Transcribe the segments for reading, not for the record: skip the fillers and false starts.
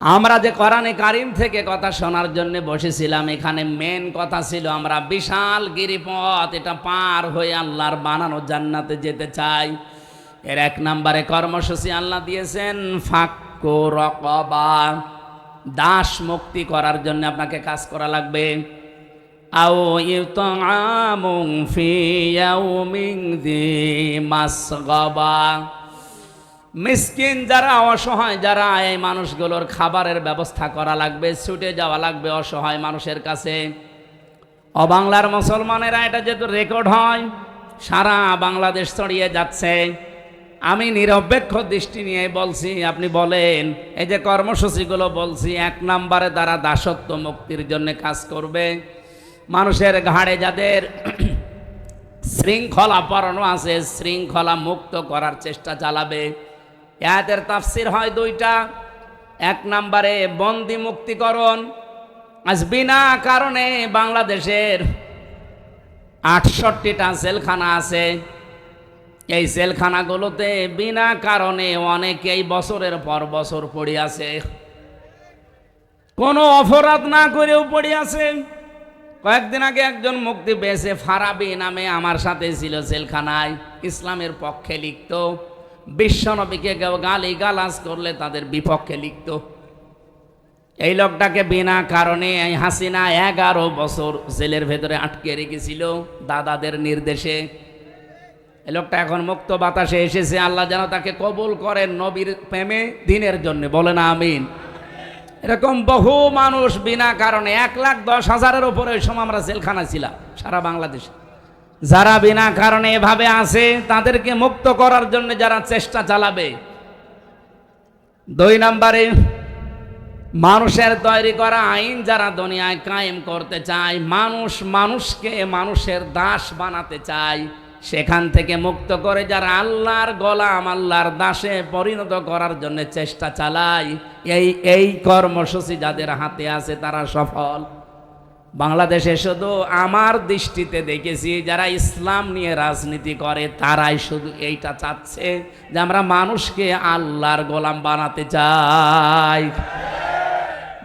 আমরা যে কোরআনে কারিম থেকে কথা শোনার জন্য বসেছিলাম, এখানে মেন কথা ছিল আমরা বিশাল গিরিপথ এটা পার হয়ে আল্লাহর বানানো জান্নাতে যেতে চাই। এর এক নম্বরে কর্মসূচি আল্লাহ দিয়েছেন ফাক্কু রাকাবা, দাস মুক্তি করার জন্য আপনাকে কাজ করা লাগবে। আও ইউতআমুন ফি ইয়াউমিন যি মাসগাবা, মিসকিন যারা অসহায় যারা এই মানুষগুলোর খাবারের ব্যবস্থা করা লাগবে, ছুটে যাওয়া লাগবে অসহায় মানুষের কাছে। অবাংলার মুসলমানেরা এটা যেহেতু রেকর্ড হয় সারা বাংলাদেশ ছড়িয়ে যাচ্ছে, আমি নিরপেক্ষ দৃষ্টি নিয়ে বলছি, আপনি বলেন এই যে কর্মসূচিগুলো বলছি, এক নম্বরে তারা দাসত্ব মুক্তির জন্য কাজ করবে। মানুষের ঘাড়ে যাদের শৃঙ্খলা পরানো আছে শৃঙ্খলা মুক্ত করার চেষ্টা চালাবে। আয়াতের তাফসির হয় দুইটা। এক নম্বরে বন্দি মুক্তিকরণ। আজ বিনা কারণে বাংলাদেশের 68টা জেলখানা আছে। এই জেলখানাগুলোতে বিনা কারণে অনেকেই বছরের পর বছর পড়ে আছে, কোনো অপরাধ না করেও পড়ে আছে। কয়েকদিন আগে একজন মুক্তি পেয়েছে, ফারাবি নামে, আমার সাথে ছিল জেলখানায়, ইসলামের পক্ষে লিখত, বিশ্বনবীকে গালি গালাজ করলে তাদের বিপক্ষে লিখত। এই লোকটাকে বিনা কারণে এই হাসিনা 11 বছর জেলের ভেতরে আটকে রেখেছিল দাদাদের নির্দেশে। এই লোকটা এখন মুক্ত বাতাসে এসেছে, আল্লাহ যেন তাকে কবুল করেন নবীর প্রেমে দিনের জন্য, বলে না আমিন। এরকম বহু মানুষ বিনা কারণে 1,10,000-এর উপরে ওই সময় আমরা জেলখানা ছিলাম সারা বাংলাদেশে, যারা বিনা কারণে এভাবে আছে তাদেরকে মুক্ত করার জন্য যারা চেষ্টা চালাবে। 2 নম্বরে মানুষের তৈরি করা আইন যারা দুনিয়ায় কায়েম করতে চায়, মানুষকে মানুষের দাস বানাতে চায়, সেখান থেকে মুক্ত করে যারা আল্লাহর গোলাম আল্লাহর দাসে পরিণত করার জন্য চেষ্টা চালায়, এই কর্মসূচি যাদের হাতে আছে তারা সফল। বাংলাদেশে শুধু আমার দৃষ্টিতে দেখেছি যারা ইসলাম নিয়ে রাজনীতি করে তারাই শুধু এইটা চাচ্ছে যে আমরা মানুষকে আল্লাহর গোলাম বানাতে চাই।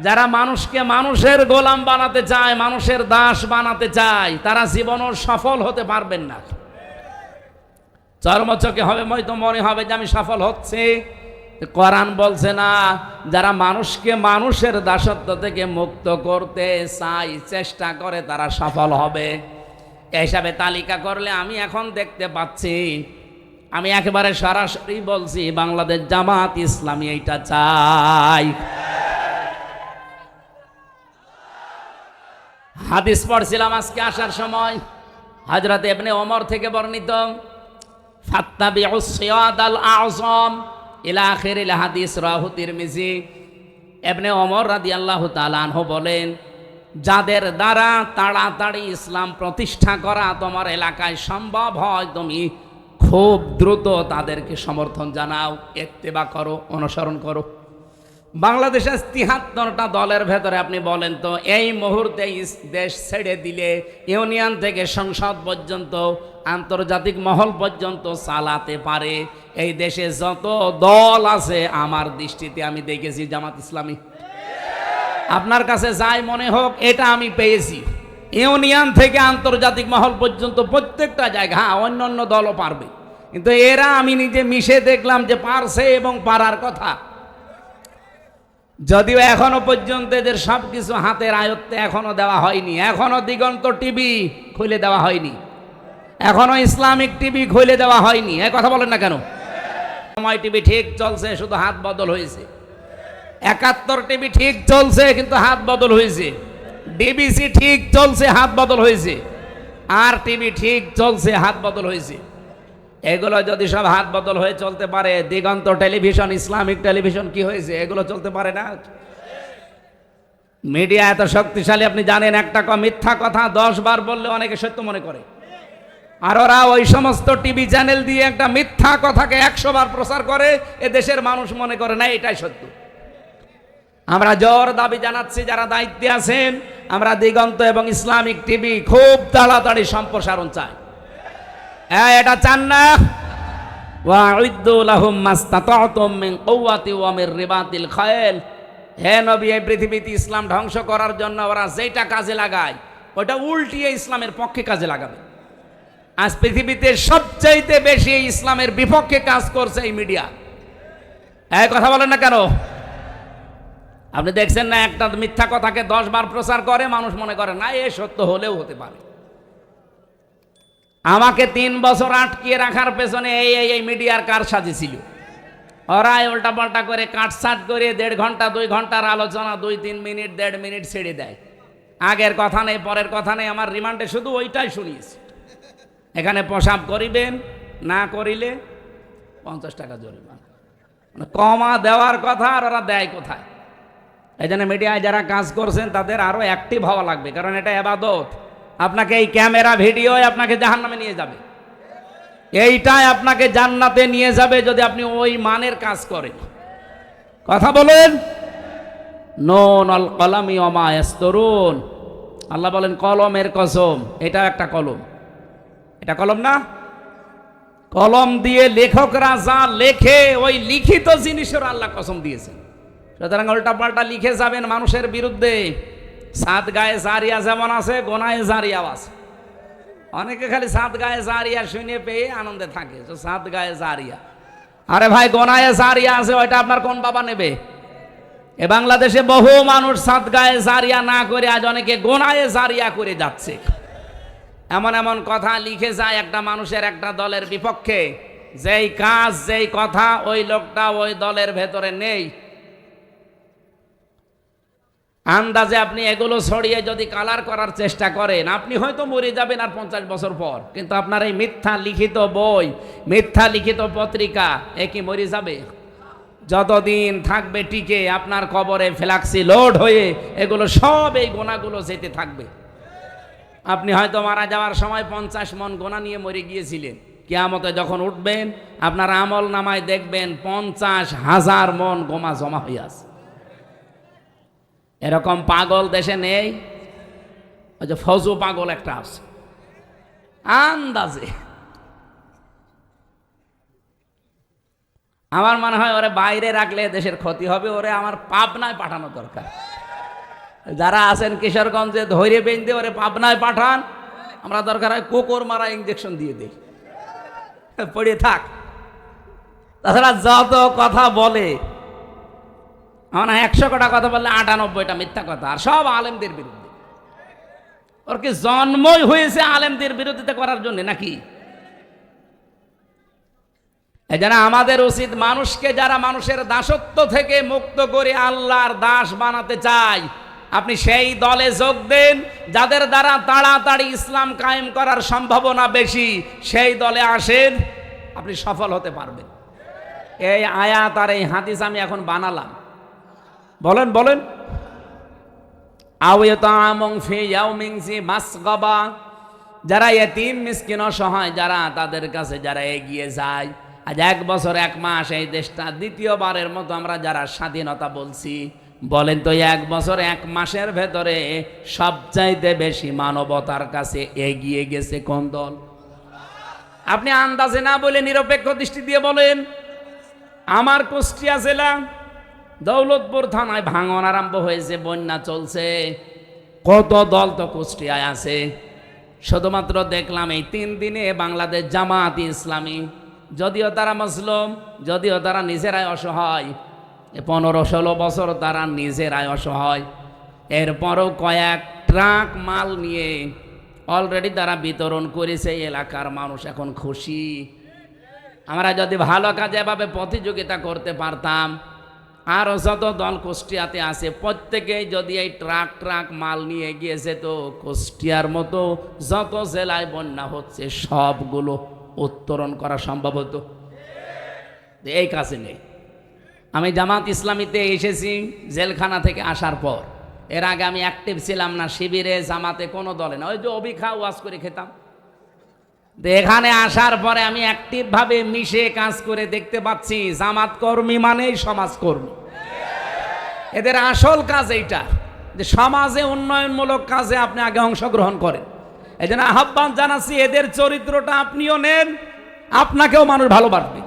যারা মানুষকে মানুষের গোলাম বানাতে চায়, মানুষের দাস বানাতে চায়, তারা জীবনও সফল হতে পারবেন না। চর্মচকে হবে, হয়তো মনে হবে যে আমি সফল হচ্ছে। কোরআন বলছে না, যারা মানুষকে মানুষের দাসত্ব থেকে মুক্ত করতে চায় চেষ্টা করে তারা সফল হবে। এই হিসাবে তালিকা করলে আমি এখন দেখতে পাচ্ছি, আমি একেবারে সরাসরি বলছি বাংলাদেশ জামাত ইসলামী এইটা চাই। হাদিস পড়ছিলাম আজকে আসার সময়, হযরত ইবনে ওমর থেকে বর্ণিত, ফাত্তাবিউস সিয়াদাল আযম ইলা আখিরিল হাদিস, রাহু তিরমিজি। ইবনে ওমর রাদিয়াল্লাহু তাআলা আনহু বলেন, যাদের দ্বারা তাড়াতাড়ি ইসলাম প্রতিষ্ঠা করা তোমার এলাকায় সম্ভব হয় তুমি খুব দ্রুত তাদেরকে সমর্থন জানাও, ইত্তেবা করো, অনুসরণ করো। বাংলাদেশে 73টা দলের ভেতরে আপনি বলেন তো এই মুহূর্তে দেশ ছেড়ে দিলে ইউনিয়ন থেকে সংসদ পর্যন্ত আন্তর্জাতিক মহল পর্যন্ত চালাতে পারে এই দেশে যত দল আছে, আমার দৃষ্টিতে আমি দেখেছি জামাত ইসলামী। আপনার কাছে যাই মনে হোক, এটা আমি পেয়েছি। ইউনিয়ন থেকে আন্তর্জাতিক মহল পর্যন্ত প্রত্যেকটা জায়গা, হ্যাঁ অন্য অন্য দলও পারবে, কিন্তু এরা আমি নিজে মিশে দেখলাম যে পারছে এবং পারার কথা। যদিও এখনো পর্যন্ত এদের সবকিছু হাতের আয়ত্তে এখনো দেওয়া হয়নি, এখনো দিগন্ত টিভি খুলে দেওয়া হয়নি, এখনো ইসলামিক টিভি খুলে দেওয়া হয়নি। এই কথা বলেন না কেন? সময় টিভি ঠিক চলছে, শুধু হাত বদল হয়েছে। 71 টিভি ঠিক চলছে কিন্তু হাত বদল হয়েছে। ডিবিসি ঠিক চলছে, হাত বদল হয়েছে। আর টিভি ঠিক চলছে, হাত বদল হয়েছে। এগুলো যদি সব হাত বদল হয়ে চলতে পারে, দিগন্ত টেলিভিশন, ইসলামিক টেলিভিশন কি হয়েছে? এগুলো চলতে পারে না। মিডিয়া এত শক্তিশালী আপনি জানেন, একটা মিথ্যা কথা 10 বার বললে অনেকে সত্য মনে করে, আর ওরা ওই সমস্ত টিভি চ্যানেল দিয়ে একটা মিথ্যা কথাকে 100 বার প্রচার করে, এ দেশের মানুষ মনে করে না এটাই সত্য। আমরা জোর দাবি জানাচ্ছি যারা দায়িত্বে আছেন, আমরা দিগন্ত এবং ইসলামিক টিভি খুব তাড়াতাড়ি সম্প্রসারণ চাই। এটা চান না? ওয়া'ইদ্দু লাহুম মাসতাতা'তুম মিন কুওয়াতি ওয়া মির রিবাতিল খায়ল, হে নবী, এই পৃথিবীতে ইসলাম ধ্বংস করার জন্য ওরা যেটা কাজে লাগায় ওটা উল্টিয়ে ইসলামের পক্ষে কাজে লাগাবে। আজ পৃথিবীতে সবচাইতে বেশি ইসলামের বিপক্ষে কাজ করছে এই মিডিয়া। এই কথা বলেন না কেন? আপনি দেখছেন না, একটা মিথ্যা কথাকে 10 বার প্রচার করে, মানুষ মনে করে না এ সত্য হলেও হতে পারে। আমাকে 3 বছর আটকিয়ে রাখার পেছনে এই মিডিয়ার কারসাজি ছিল। ওরা উল্টা পাল্টা করে কাটসাট করে 1.5 ঘন্টা 2 ঘন্টার আলোচনা 2-3 মিনিট 1.5 মিনিট ছেড়ে দেয়। আগের কথা নেই, পরের কথা নেই, আমার রিমান্ডে শুধু ওইটাই শুনিয়েছি। এখানে পেশাব করিবেন, না করিলে 50 টাকা জরিমানা। মানে কমা দেওয়ার কথা, আর ওরা দেয় কোথায়? এই জন্য মিডিয়ায় যারা কাজ করছেন তাদের আরো অ্যাক্টিভ হওয়া লাগবে, কারণ এটা ইবাদত। আপনাকে এই ক্যামেরা ভিডিও আপনাকে জাহান্নামে নিয়ে যাবে, এইটাই আপনাকে জান্নাতে নিয়ে যাবে যদি আপনি ওই মানের কাজ করেন। কথা বলেন। নুন আল কলামি ওয়া মা ইয়াসতুরুন, আল্লাহ বলেন কলমের কসম। এটা একটা কলম, এটা কলম না? কলম দিয়ে লেখকরা যা লেখে ওই লিখিত জিনিসের আল্লাহ কসম দিয়েছেন। সুতরাং উল্টা পাল্টা লিখে যাবেন মানুষের বিরুদ্ধে। সাত গায়ে জারিয়া যেমন আছে, গোনায় জারিয়াও আছে। অনেকে খালি সাত গায়ে জারিয়া শুনে পেয়ে আনন্দে থাকে, তো সাত গায়ে জারিয়া। আরে ভাই, গোনায় জারিয়া আছে, ওইটা আপনার কোন বাবা নেবে? এ বাংলাদেশে বহু মানুষ সাত গায়ে জারিয়া না করে আজ অনেকে গোনায় জারিয়া করে যাচ্ছে। এমন এমন কথা লিখে যায় একটা মানুষের, একটা দলের বিপক্ষে, যেই কাজ যেই কথা ওই লোকটা ওই দলের ভেতরে নেই। আন্দাজে আপনি এগুলো ছড়িয়ে যদি কালার করার চেষ্টা করেন, আপনি হয়তো মরে যাবেন আর 50 বছর পর, কিন্তু আপনার এই মিথ্যা লিখিত বই, মিথ্যা লিখিত পত্রিকা একই মরে যাবে। যতদিন থাকবে টিকে আপনার কবরে ফ্ল্যাক্সি লোড হয়ে এগুলো সব এই গোনাগুলো যেতে থাকবে। আপনি হয়তো মারা যাওয়ার সময় 50 মন গোনা নিয়ে মরে গিয়েছিলেন, কিয়ামতে যখন উঠবেন আপনার আমল নামায় দেখবেন 50,000 মন গোমা জমা হয়ে আছে। এরকম পাগল দেশে নেই? ওই যে ফজু পাগল একটা আছে, আন্দাজে। আমার মনে হয় ওরে বাইরে রাখলে দেশের ক্ষতি হবে, ওরে আমার পাবনায় পাঠানো দরকার। যারা আছেন কিশোরগঞ্জে ধৈর্য বেঁধে ওরে পাবনায় পাঠান, আমরা দরকার হয় কুকুর মারা ইঞ্জেকশন দিয়ে দিই, পড়ে থাক। তাছাড়া যত কথা বলে, আমার 100 কটা কথা বললে 98টা মিথ্যা কথা, আর সব আলেমদের বিরুদ্ধে। ওর কি জন্মই হয়েছে আলেমদের বিরোধিতা করার জন্য নাকি? এই জন্য আমাদের উচিত মানুষকে, যারা মানুষের দাসত্ব থেকে মুক্ত করে আল্লাহর দাস বানাতে চায়, আপনি সেই দলে যোগ দেন যাদের দ্বারা তাড়াতাড়ি ইসলাম কায়েম করার সম্ভাবনা বেশি। সেই দলে আসেন, আপনি সফল হতে পারবেন। এই আয়াত আর এই হাদিস আমি এখন বানালাম। বলেন বলেন। যারা এতিম মিসকিন অসহায়, যারা তাদের কাছে যারা এগিয়ে যায়, আজ 1 বছর 1 মাস এই দেশটা দ্বিতীয়বারের মতো আমরা যারা স্বাধীনতা বলছি, বলেন তো 1 বছর 1 মাসের ভেতরে সবচাইতে বেশি মানবতার কাছে এগিয়ে গেছে কোন দল? আপনি আন্দাজে না বলে নিরপেক্ষ দৃষ্টি দিয়ে বলেন। আমার কুষ্টিয়া জেলা দৌলতপুর থানায় ভাঙন আরম্ভ হয়েছে, বন্যা চলছে, কত দল তো কুষ্টিয়ায় আছে। শুধুমাত্র দেখলাম এই 3 দিনে বাংলাদেশ জামাত ইসলামী, যদিও তারা মুসলিম, যদিও তারা নিজেরাই অসহায়, 15-16 বছর তারা নিজেরাই অসহায়, এরপরও কয়েক ট্রাক মাল নিয়ে অলরেডি তারা বিতরণ করেছে। এলাকার মানুষ এখন খুশি। আমরা যদি ভালো কাজে এভাবে প্রতিযোগিতা করতে পারতাম, আর যত দল কুষ্টিয়াতে আছে প্রত্যেকেই যদি এই ট্রাক মাল নিয়ে গিয়েছে, তো কুষ্টিয়ার মতো যত জেলায় বন্যা হচ্ছে সবগুলো উত্তরণ করা সম্ভব হতো। এই কাছে নেই। আমি জামাত ইসলামীতে এসেছি জেলখানা থেকে আসার পর। এর আগে আমি অ্যাক্টিভ ছিলাম না শিবিরে, জামাতে, কোনো দলে না। ওই যে অভিখা ওয়াজ করে খেতাম। এখানে আসার পরে আমি অ্যাক্টিভভাবে মিশে কাজ করে দেখতে পাচ্ছি জামাত কর্মী মানেই সমাজকর্মী। এদের আসল কাজ এইটা, যে সমাজে উন্নয়নমূলক কাজে আপনি আগে অংশগ্রহণ করেন। এই জন্য আহ্বান জানাচ্ছি, এদের চরিত্রটা আপনিও নেন, আপনাকেও মানুষ ভালোবাসবে।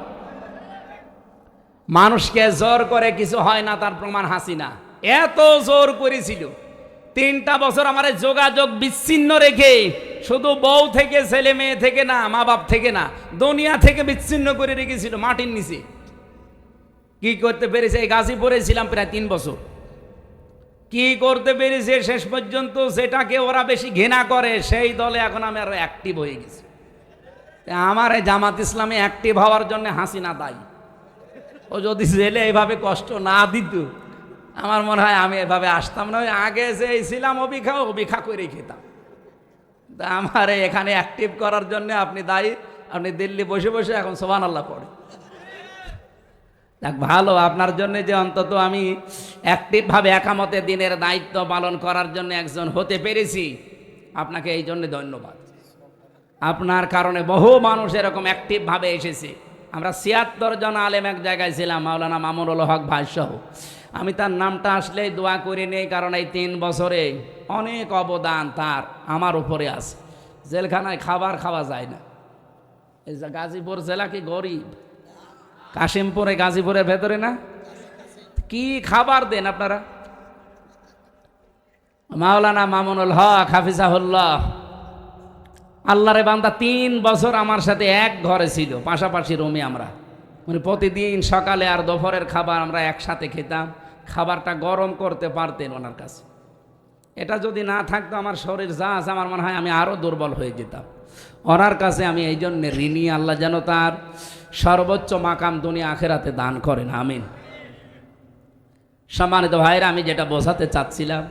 মানুষকে জোর করে কিছু হয় না, তার প্রমাণ হাসিনা। এত জোর করেছিল, 3টা বছর আমার যোগাযোগ বিচ্ছিন্ন রেখে, শুধু বউ থেকে, ছেলে মেয়ে থেকে না, মা বাপ থেকে না, দুনিয়া থেকে বিচ্ছিন্ন করে রেখেছিল মাটির নিচে। কি করতে পেরেছে? এই গাজীপুরে ছিলাম প্রায় 3 বছর। কি করতে পেরেছে? শেষ পর্যন্ত যেটাকে ওরা বেশি ঘৃণা করে সেই দলে এখন আমি আরো অ্যাক্টিভ হয়ে গেছি। আমার এই জামাত ইসলামে অ্যাক্টিভ হওয়ার জন্য হাসিনা দায়ী। ও যদি জেলে এইভাবে কষ্ট না দিত, আমার মনে হয় আমি এভাবে আসতাম না। ওই আগে যে ছিলাম অবিখা করে খেতাম। তা আমার এখানে অ্যাক্টিভ করার জন্য আপনি দায়ী। আপনি দিল্লি বসে বসে এখন সুবহানাল্লাহ পড়ে। দেখ, ভালো আপনার জন্য যে অন্তত আমি অ্যাক্টিভভাবে একামতে দিনের দায়িত্ব পালন করার জন্য একজন হতে পেরেছি, আপনাকে এই জন্য ধন্যবাদ। আপনার কারণে বহু মানুষ এরকম অ্যাক্টিভভাবে এসেছে। আমরা 76 জন আলেম এক জায়গায় ছিলাম, মাওলানা মামুনুল হক ভাই সহ। আমি তার নামটা আসলেই দোয়া করে নেই, কারণ এই 3 বছরে অনেক অবদান তার আমার উপরে আছে। জেলখানায় খাবার খাওয়া যায় না। এই গাজীপুর জেলা কি গরিব? কাশিমপুরে, গাজীপুরের ভেতরে না, কি খাবার দেন আপনারা? মাওলানা মামুনুল হক হাফিজাহুল্লাহ, আল্লাহরে বান্দা, 3 বছর আমার সাথে এক ঘরে ছিল, পাশাপাশি রুমে। আমরা মানে প্রতিদিন সকালে আর দুপুরের খাবার আমরা একসাথে খেতাম। খাবারটা গরম করতে পারতেন ওনার কাছে। এটা যদি না থাকতো আমার শরীর যা আছে, আমার মনে হয় আমি আরও দুর্বল হয়ে যেতাম। ওনার কাছে আমি এই জন্য ঋণী। আল্লাহ যেন তার সর্বোচ্চ মাকাম দুনিয়া আখেরাতে দান করেন, আমিন। সম্মানিত ভাইরা, আমি যেটা বোঝাতে চাচ্ছিলাম,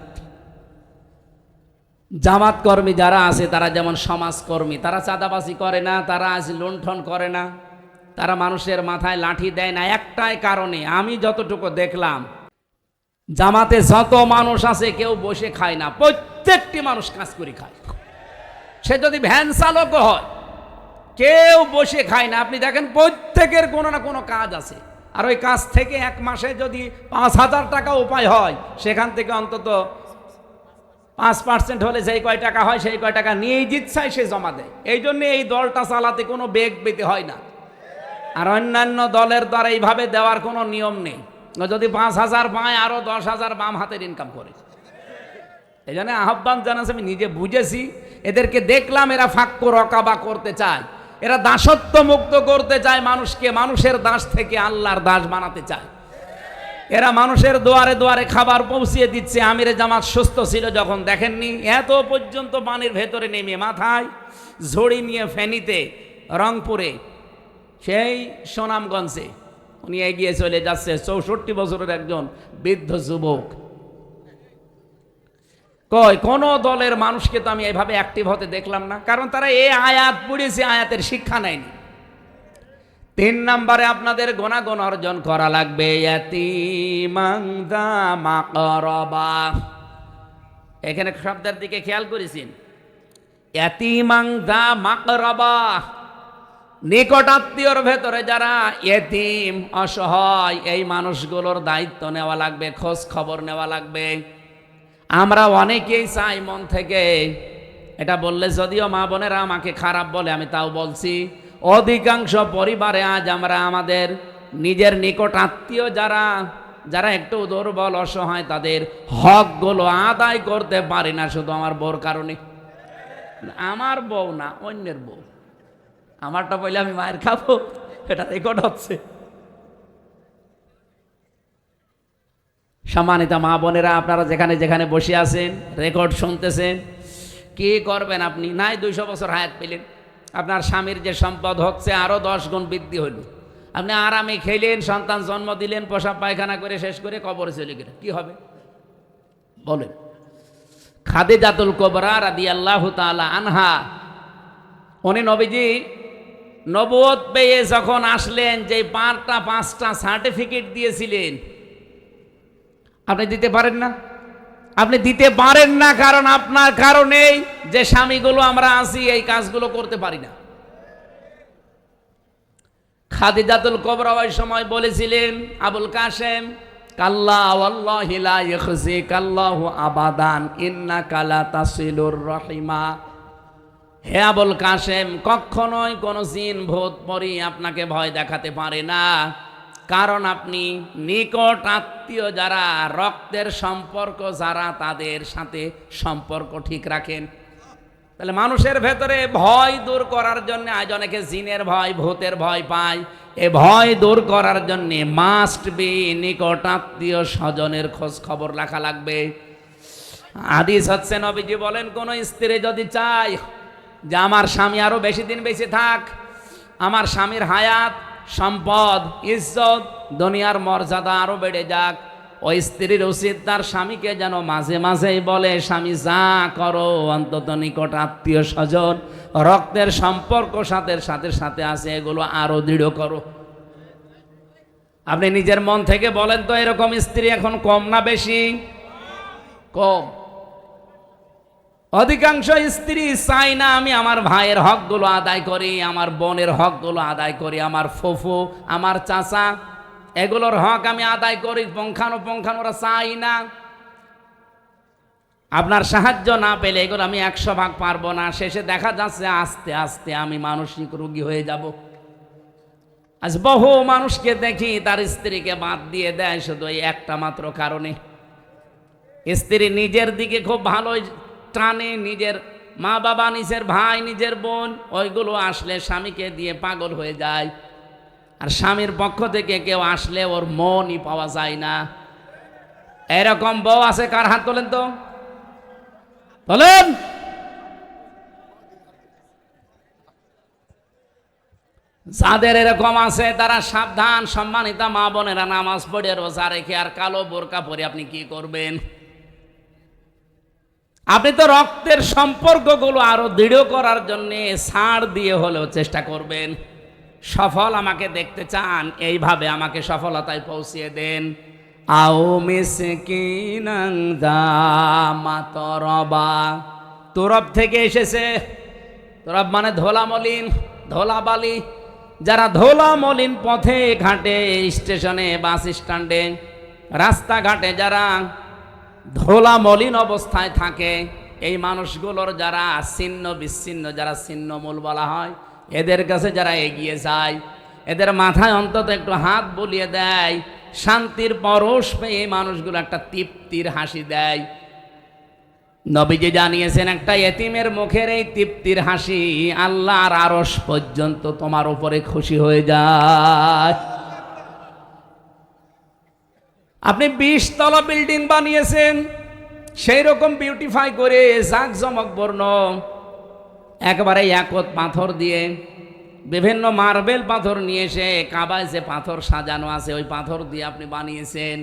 জামাত কর্মী যারা আছে তারা যেমন সমাজকর্মী, তারা চাঁদাবাজি করে না, তারা আজ লুণ্ঠন করে না, তারা মানুষের মাথায় লাঠি দেয় না। একটাই কারণে, আমি যতটুকু দেখলাম, জামাতে যত মানুষ আছে কেউ বসে খায় না, প্রত্যেকটি মানুষ কাজ করে খায়। সে যদি ভ্যান চালক হয়, কেউ বসে খায় না। আপনি দেখেন প্রত্যেকের কোনো না কোনো কাজ আছে, আর ওই কাজ থেকে 1 মাসে যদি 5,000 টাকা উপায় হয়, সেখান থেকে অন্তত 5% হলে যেই কয় টাকা হয় সেই কয় টাকা নিয়েই জিতছায় সে জমা দেয়। এই জন্য এই দলটা চালাতে কোনো বেগ পেতে হয় না। আর অন্যান্য দলের দ্বারা এইভাবে দেওয়ার কোনো নিয়ম নেই। যদি 5,000 পায়, আরো 10,000 বাম হাতের ইনকাম করে। এই জন্য আহ্বান জানাচ্ছে, আমি নিজে বুঝেছি, এদেরকে দেখলাম এরা ফাক্কু রকাবা করতে চায়, এরা দাসত্ব মুক্ত করতে চায় মানুষকে, মানুষের দাস থেকে আল্লাহর দাস বানাতে চায়। এরা মানুষের দুয়ারে দুয়ারে খাবার পৌঁছিয়ে দিচ্ছে। আমিরে জামাত সুস্থ ছিল যখন, দেখেননি? এত পর্যন্ত পানির ভেতরে নেমে মাথায় ঝড়ি নিয়ে ফেনীতে, রংপুরে, সেই সুনামগঞ্জে উনি এগিয়ে চলে যাচ্ছে। 64 বছরের একজন বৃদ্ধ যুবক। কোন দলের মানুষকে তো আমি এইভাবে অ্যাক্টিভ হতে দেখলাম না, কারণ তারা এই আয়াত পড়েছে, আয়াতের শিক্ষা নেয়নি। 3 নম্বরে আপনাদের গুণাগুণ অর্জন করা লাগবে। ইয়াতীমান যা মাকরাবা, এখানে শব্দের দিকে খেয়াল করেছেন। ইয়াতীমান যা মাকরাবা, নিকট আত্মীয়র ভেতরে যারা ইয়েতিম, অসহায়, এই মানুষগুলোর দায়িত্ব নেওয়া লাগবে, খোঁজ খবর নেওয়া লাগবে। আমরা অনেকেই চাই মন থেকে, এটা বললে যদিও মা বোনেরা আমাকে খারাপ বলে, আমি তাও বলছি, অধিকাংশ পরিবারে আজ আমরা আমাদের নিজের নিকট আত্মীয় যারা যারা একটু দুর্বল, অসহায়, তাদের হকগুলো আদায় করতে পারি না, শুধু আমার বউর কারণে। আমার বউ না, অন্যের বউ। আমারটা বললে আমি মায়ের খাবো, এটা রেকর্ড হচ্ছে। সম্মানিত মা বোনেরা, আপনারা যেখানে যেখানে বসে আছেন, রেকর্ড শুনতেছেন, কি করবেন আপনি? নাই 200 বছর হায়াত পেলেন, আপনার স্বামীর যে সম্পদ হচ্ছে আরো 10 গুণ বৃদ্ধি হইল। আপনি আরামে খেলেন, সন্তান জন্ম দিলেন, পেশাব পায়খানা করে শেষ করে কবরে চলে গেলেন, কি হবে বলেন? খাদিজাতুল কুবরা রাদিয়াল্লাহু তাআলা আনহা, উনি নবীজি নবুয়ত পেয়ে যখন আসলেন, যে 5টা সার্টিফিকেট দিয়েছিলেন, আপনি দিতে পারেন না। আপনি দিতে পারেন না কারণ আপনার কারণেই যে স্বামীগুলো আমরা আছি এই কাজগুলো করতে পারি না। খাদিজাতুল কুবরা ওই সময় বলেছিলেন, আবুল কাসেম, কাল্লা ওয়াল্লাহি লা ইখজিকাল্লাহু আবাদান ইন্নাকা লা তাসিলুর রহিমা। হে আবুল কাসেম, কখনোই কোনো জিন, ভূত, পরী আপনাকে ভয় দেখাতে পারে না। কারণ আপনি নিকট আত্মীয় যারা, রক্তের সম্পর্ক যারা, তাদের সাথে সম্পর্ক ঠিক রাখেন। তাহলে মানুষের ভেতরে ভয় দূর করার জন্য, আজ অনেকে জিনের ভয়, ভূতের ভয় পায়, এ ভয় দূর করার জন্য মাস্ট বি নিকট আত্মীয় স্বজনের খোঁজ খবর রাখা লাগবে। হাদিস হচ্ছে, নবীজি বলেন, কোন স্ত্রী যদি চায় যে আমার স্বামী আরো বেশি দিন বেঁচে থাক, আমার স্বামীর হায়াত, সম্পদ, ইজ্জত, দুনিয়ার মর্যাদা আরো বেড়ে যাক, ওই স্ত্রীর উচিত তার স্বামীকে যেন মাঝে মাঝেই বলে, স্বামী যা করো অন্তত নিকট আত্মীয় স্বজন, রক্তের সম্পর্ক সাথে সাথে সাথে আছে, এগুলো আরো দৃঢ় করো। আপনি নিজের মন থেকে বলেন তো, এরকম স্ত্রী এখন কম না বেশি? কম। অধিকাংশ স্ত্রী চাই না আমি আমার ভাইয়ের হকগুলো আদায় করি, আমার বোনের হকগুলো আদায় করি, আমার ফুফু, আমার চাচা, এগুলোর হক আমি আদায় করি, পুঙ্খানুপুঙ্খানু ওরা চাই না। আপনার সাহায্য না পেলে এগুলো আমি 100 ভাগ পারবো না। শেষে দেখা যাচ্ছে আস্তে আস্তে আমি মানসিক রোগী হয়ে যাব। আজ বহু মানুষকে দেখি তার স্ত্রীকে বাদ দিয়ে দেয় শুধু এই একটা মাত্র কারণে। স্ত্রী নিজের দিকে খুব ভালোই টানে, নিজের মা বাবা, নিজের ভাই, নিজের বোন, ওইগুলো আসলে স্বামীকে দিয়ে পাগল হয়ে যায়। আর স্বামীর পক্ষ থেকে কেউ আসলে ওর মনই পাওয়া যায় না। এরকম বউ আছে? কার হাত তোলেন তো, বলেন। যাদের এরকম আছে তারা সাবধান। সম্মানিতা মা বোনেরা, নামাজ পড়ে রোজা রেখে আর কালো বোরকা পরে আপনি কি করবেন? আপনি তো রক্তের সম্পর্কগুলো আরো দৃঢ় করার জন্য ছাড় দিয়ে হলেও চেষ্টা করবেন। সফল আমাকে দেখতে চান, এইভাবে আমাকে সফলতায় পৌঁছিয়ে দেন। আও মিসকিনান যা মাতরবা, তুরব থেকে এসেছে। তুরব মানে ধোলা মলিন, ধোলা বালি। যারা ধোলা মলিন পথে ঘাটে, স্টেশনে, বাস স্ট্যান্ডে, রাস্তাঘাটে যারা ধোলা মলিন অবস্থায় থাকে, এই মানুষগুলোর যারা ছিন্ন বিচ্ছিন্ন, যারা ছিন্নমূল বলা হয়, এদের কাছে যারা এগিয়ে যায়, এদের মাথায় অন্তত একটু হাত বুলিয়ে দেয়, শান্তির পরশ পেয়ে এই মানুষগুলো একটা তৃপ্তির হাসি দেয়। নবীজি জানিয়েছেন, একটা এতিমের মুখের এই তৃপ্তির হাসি আল্লাহর আরশ পর্যন্ত তোমার উপরে খুশি হয়ে যায়। আপনি 20 তলা বিল্ডিং বানিয়েছেন, সেই রকম বিউটিফাই করে জাঁকজমক বর্ণ একেবারে একত পাথর দিয়ে, বিভিন্ন মার্বেল পাথর নিয়ে এসে কাবায় যে পাথর সাজানো আছে ওই পাথর দিয়ে আপনি বানিয়েছেন।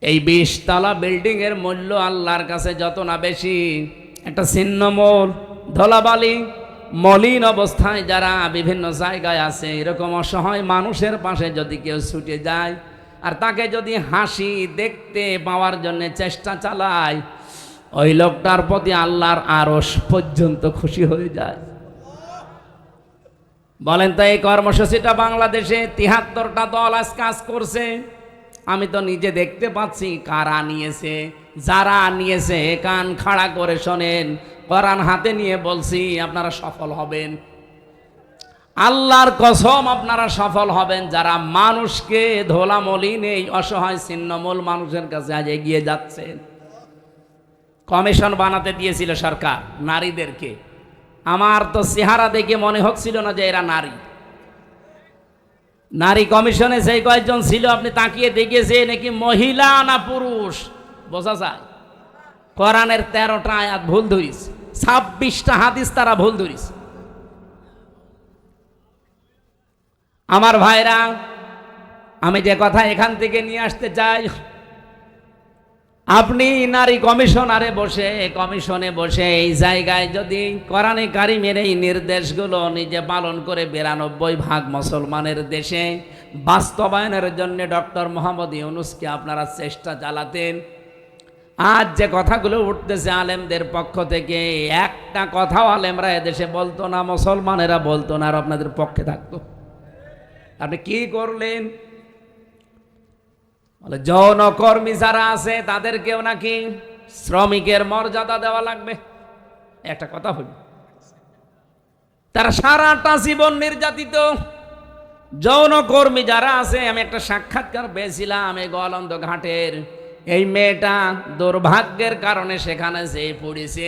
এই 20 তলা বিল্ডিং এর মূল্য আল্লাহর কাছে যত না বেশি, একটা ছিন্নমূল ধলাবালি মলিন অবস্থায় যারা বিভিন্ন জায়গায় আছে, এরকম অসহায় মানুষের পাশে যদি কেউ ছুটে যায় আর তাকে যদি হাসি দেখতে পাওয়ার জন্য চেষ্টা চালায়, ওই লোকটার প্রতি আল্লাহর আরশ পর্যন্ত খুশি হয়ে যায়। বলেন তো, এই কর্মসূচিটা বাংলাদেশে 73টা দল আজ কাজ করছে। আমি তো নিজে দেখতে পাচ্ছি কারা নিয়েছে। যারা নিয়েছে কান খাড়া করে শোনেন, কোরআন হাতে নিয়ে বলছি, আপনারা সফল হবেন। আল্লাহর কসম, আপনারা সফল হবেন যারা মানুষকে ধোলা মলিন এই অসহায় ছিন্নমূল মানুষের কাছে আজ এগিয়ে যাচ্ছেন। কমিশন বানাতে দিয়েছিল সরকার নারীদেরকে। আমার তো চেহারা দেখে মনে হচ্ছিল না যে এরা নারী। নারী কমিশনে সেই কয়েকজন ছিল, আপনি তাকিয়ে দেখেছে নাকি মহিলা না পুরুষ বোঝা যায়। কোরআনের 13টা আয়াত ভুল ধরিস, 26টা হাদিস তারা ভুল ধরিস। আমার ভাইরা, আমি যে কথা এখান থেকে নিয়ে আসতে চাই, আপনি নারী কমিশনে বসে এই জায়গায় যদি কোরআনে কারিমের এই নির্দেশগুলো নিজে পালন করে 92% মুসলমানের দেশে বাস্তবায়নের জন্য ডক্টর মোহাম্মদ ইউনূসকে আপনারা চেষ্টা চালাতেন, আজ যে কথাগুলো উঠতেছে আলেমদের পক্ষ থেকে, একটা কথাও আলেমরা এদেশে বলতো না, মুসলমানেরা বলতো না, আর আপনাদের পক্ষে থাকতো। আপনি কি করলেন? বলে যৌনকর্মী যারা আছে তাদেরকেও নাকি শ্রমিকের মর্যাদা দেওয়া লাগবে। একটা কথা হল, তারা সারাটা জীবন নির্যাতিত, যৌনকর্মী যারা আছে, আমি একটা সাক্ষাৎকার পেয়েছিলাম এই গোয়ালন্দ ঘাটের। এই মেয়েটা দুর্ভাগ্যের কারণে সেখানে যে পড়েছে,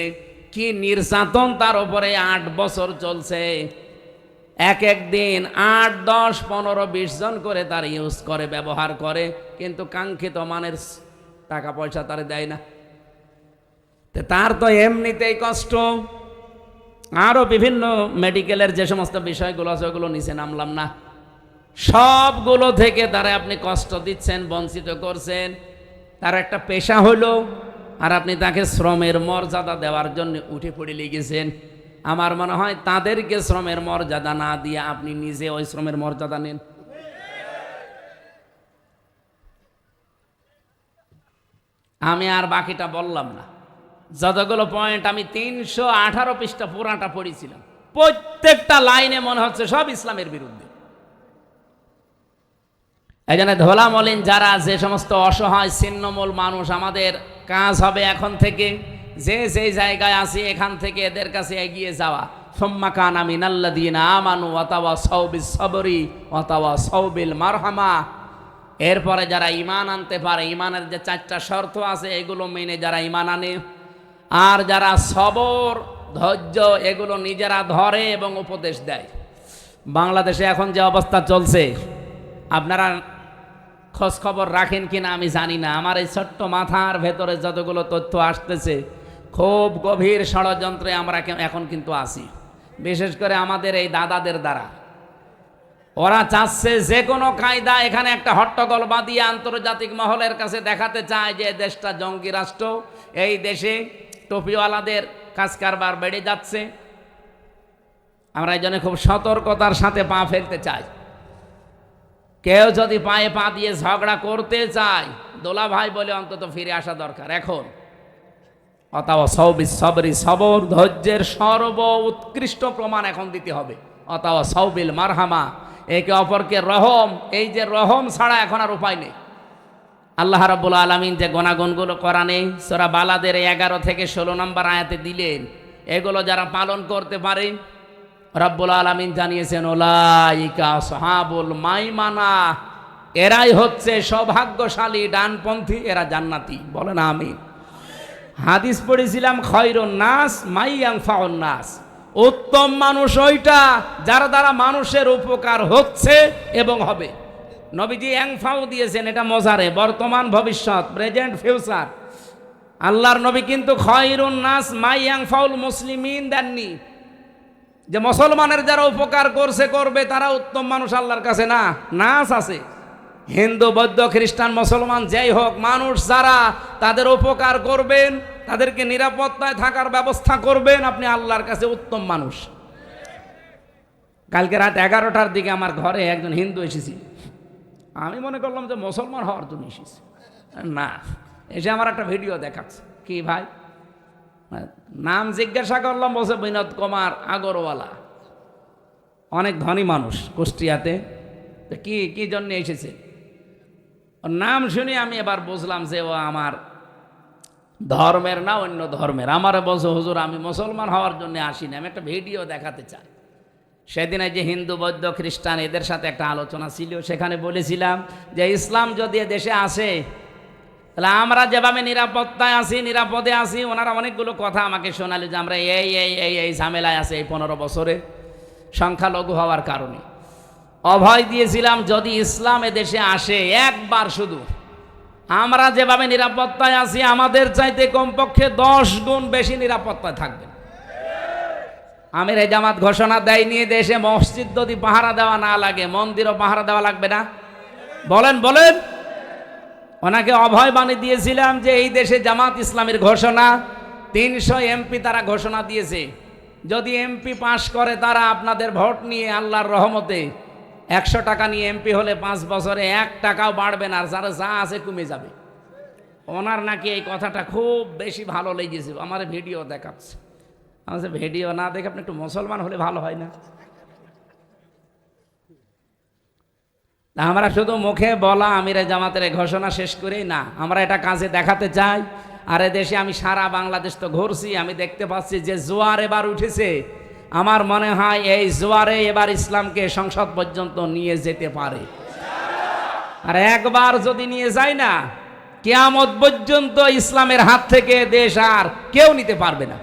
কি নির্যাতন তার উপরে 8 বছর চলছে। এক দিন 8, 10, 15, 20 জন করে তার ইউজ করে, ব্যবহার করে, কিন্তু কাঙ্ক্ষিত মানের টাকা পয়সা তার দেয় না। তার তো এমনিতেই কষ্ট, আরও বিভিন্ন মেডিকেলের যে সমস্ত বিষয়গুলো আছে ওগুলো নিচে নামলাম না, সবগুলো থেকে তারা আপনি কষ্ট দিচ্ছেন, বঞ্চিত করছেন। তার একটা পেশা হলো, আর আপনি তাকে শ্রমের মর্যাদা দেওয়ার জন্য উঠে পড়ে লেগেছেন। আমার মনে হয় তাদেরকে শ্রমের মর্যাদা না দিয়ে আপনি নিজে ওই শ্রমের মর্যাদা নেন। আমি আর বাকিটা বললাম না, যতগুলো পয়েন্ট আমি 318 পৃষ্ঠা পুরাটা পড়েছিলাম, প্রত্যেকটা লাইনে মনে হচ্ছে সব ইসলামের বিরুদ্ধে। এই জন্য ধোলা মলিন যারা, যে সমস্ত অসহায় ছিন্নমূল মানুষ, আমাদের কাজ হবে এখন থেকে যে যেই জায়গায় আছি এখান থেকে এদের কাছে এগিয়ে যাওয়া। সুম্মা কানা মিনাল্লাযীনা আমানু ওয়া তাওয়াসাউ বিস-সাবরি ওয়া তাওয়াসাউ বিল মারহামা। এরপরে যারা ঈমান আনতে পারে, ঈমানের যে 4টা শর্ত আছে এগুলো মেনে যারা ঈমান আনে, আর যারা সবর, ধৈর্য এগুলো নিজেরা ধরে এবং উপদেশ দেয়। বাংলাদেশে এখন যে অবস্থা চলছে, আপনারা খোঁজ খবর রাখেন কিনা আমি জানি না, আমার এই ছোট্ট মাথার ভেতরে যতগুলো তথ্য আসতেছে, খুব গভীর ষড়যন্ত্রে আমরা এখন কিন্তু আছি, বিশেষ করে আমাদের এই দাদাদের দ্বারা। ওরা চাচ্ছে যে কোনো কায়দা এখানে একটা হট্টগোল বাঁধিয়ে আন্তর্জাতিক মহলের কাছে দেখাতে চায় যে দেশটা জঙ্গি রাষ্ট্র, এই দেশে টপিওয়ালাদের কাজ কারবার বেড়ে যাচ্ছে। আমরা এই জন্য খুব সতর্কতার সাথে পা ফেলতে চাই। কেউ যদি পায়ে পা দিয়ে ঝগড়া করতে চায়, দোলা ভাই বলে অন্তত ফিরে আসা দরকার এখন। ওয়াতাওয়াসাউ বিস-সাবরি, সবর ধৈর্যের সর্ব উৎকৃষ্ট প্রমাণ এখন দিতে হবে। ওয়াতাওয়াসাউ বিল মারহামা, একে অপরকে রহম, এই যে রহম ছাড়া এখন আর উপায় নেই। আল্লাহ রাব্বুল আলামিন যে গুণাগুণগুলো কোরআনে সূরা বালাদের 11 থেকে 16 নম্বর আয়াতে দিলেন, এগুলো যারা পালন করতে পারে, রব্বুল আলামিন জানিয়েছেন উলাইকা আসহাবুল মাইমানা, এরাই হচ্ছে সৌভাগ্যশালী ডানপন্থী, এরা জান্নাতি। বলেন আমিন। হাদিস পড়েছিলাম, খায়রুন নাস মান ইয়ানফাউন নাস, উত্তম মানুষ ওইটা যার দ্বারা মানুষের উপকার হচ্ছে এবং হবে। নবীজি ইয়ানফাউ দিয়েছেন, এটা মজারে, বর্তমান ভবিষ্যৎ, প্রেজেন্ট ফিউচার। আল্লাহর নবী কিন্তু খায়রুন নাস মান ইয়ানফাউল মুসলিমিন দেননি, যে মুসলমানের যারা উপকার করছে করবে তারা উত্তম মানুষ আল্লাহর কাছে না। নাস আছে, হিন্দু, বৌদ্ধ, খ্রিস্টান, মুসলমান যেই হোক, মানুষ যারা তাদের উপকার করবেন, তাদেরকে নিরাপত্তায় থাকার ব্যবস্থা করবেন, আপনি আল্লাহর কাছে উত্তম মানুষ। কালকে রাত 11টার দিকে আমার ঘরে একজন হিন্দু এসেছি, আমি মনে করলাম যে মুসলমান হওয়ার জন্য এসেছি, না, এসে আমার একটা ভিডিও দেখাচ্ছে। কি ভাই নাম জিজ্ঞাসা করলাম, বলছে বিনোদ কুমার আগরওয়ালা, অনেক ধনী মানুষ কুষ্টিয়াতে। তো কি জন্য এসেছে, ওর নাম শুনে আমি এবার বুঝলাম যে ও আমার ধর্মের না অন্য ধর্মের। আমার বলছে হুজুর আমি মুসলমান হওয়ার জন্য আসিনি, আমি একটা ভিডিও দেখাতে চাই। সেদিন যে হিন্দু, বৌদ্ধ, খ্রিস্টান এদের সাথে একটা আলোচনা ছিল, সেখানে বলেছিলাম যে ইসলাম যদি দেশে আসে তাহলে আমরা যেভাবে নিরাপত্তায় আছি, নিরাপদে আছি, ওনারা অনেকগুলো কথা আমাকে শোনালে যে আমরা এই ঝামেলায় আছে এই 15 বছরে সংখ্যালঘু হওয়ার কারণে। অভয় দিয়েছিলাম যদি ইসলাম দেশে আসে একবার, শুধু আমরা যেভাবে নিরাপত্তায় আছি আমাদের চাইতে কমপক্ষে 10 গুণ বেশি নিরাপত্তায় থাকবে। আমির জামাত ঘোষণা দেয়নি দেশে মসজিদ যদি পাহারা দেওয়া না লাগে, মন্দিরও পাহারা দেওয়া লাগবে না? বলেন বলেন। ওনাকে অভয় বাণী দিয়েছিলাম যে এই দেশে জামাত ইসলামের ঘোষণা, 300 এমপি তারা ঘোষণা দিয়েছে, যদি এমপি পাশ করে তারা আপনাদের ভোট নিয়ে আল্লাহর রহমতে 100 টাকা নিয়ে এমপি হলে 5 বছরে 1 টাকাও বাড়বে না, আর যারা যা আছে কমে যাবে। ওনার নাকি এই কথাটা খুব বেশি ভালো লেগেছে, আমার ভিডিও দেখাচ্ছে। আমার ভিডিও না দেখে আপনি একটু মুসলমান হলে ভালো হয় না? আমরা শুধু মুখে বলা আমিরে জামাতের ঘোষণা শেষ করেই না, আমরা এটা কাজে দেখাতে চাই। আর দেশে আমি সারা বাংলাদেশ তো ঘুরছি, আমি দেখতে পাচ্ছি যে জোয়ার এবার উঠেছে, আমার মনে হয় এই জোয়ারে এবার ইসলামকে সংসদ পর্যন্ত নিয়ে যেতে পারে। আর একবার যদি নিয়ে যায় না, কিয়ামত পর্যন্ত ইসলামের হাত থেকে দেশ আর কেউ নিতে পারবে না,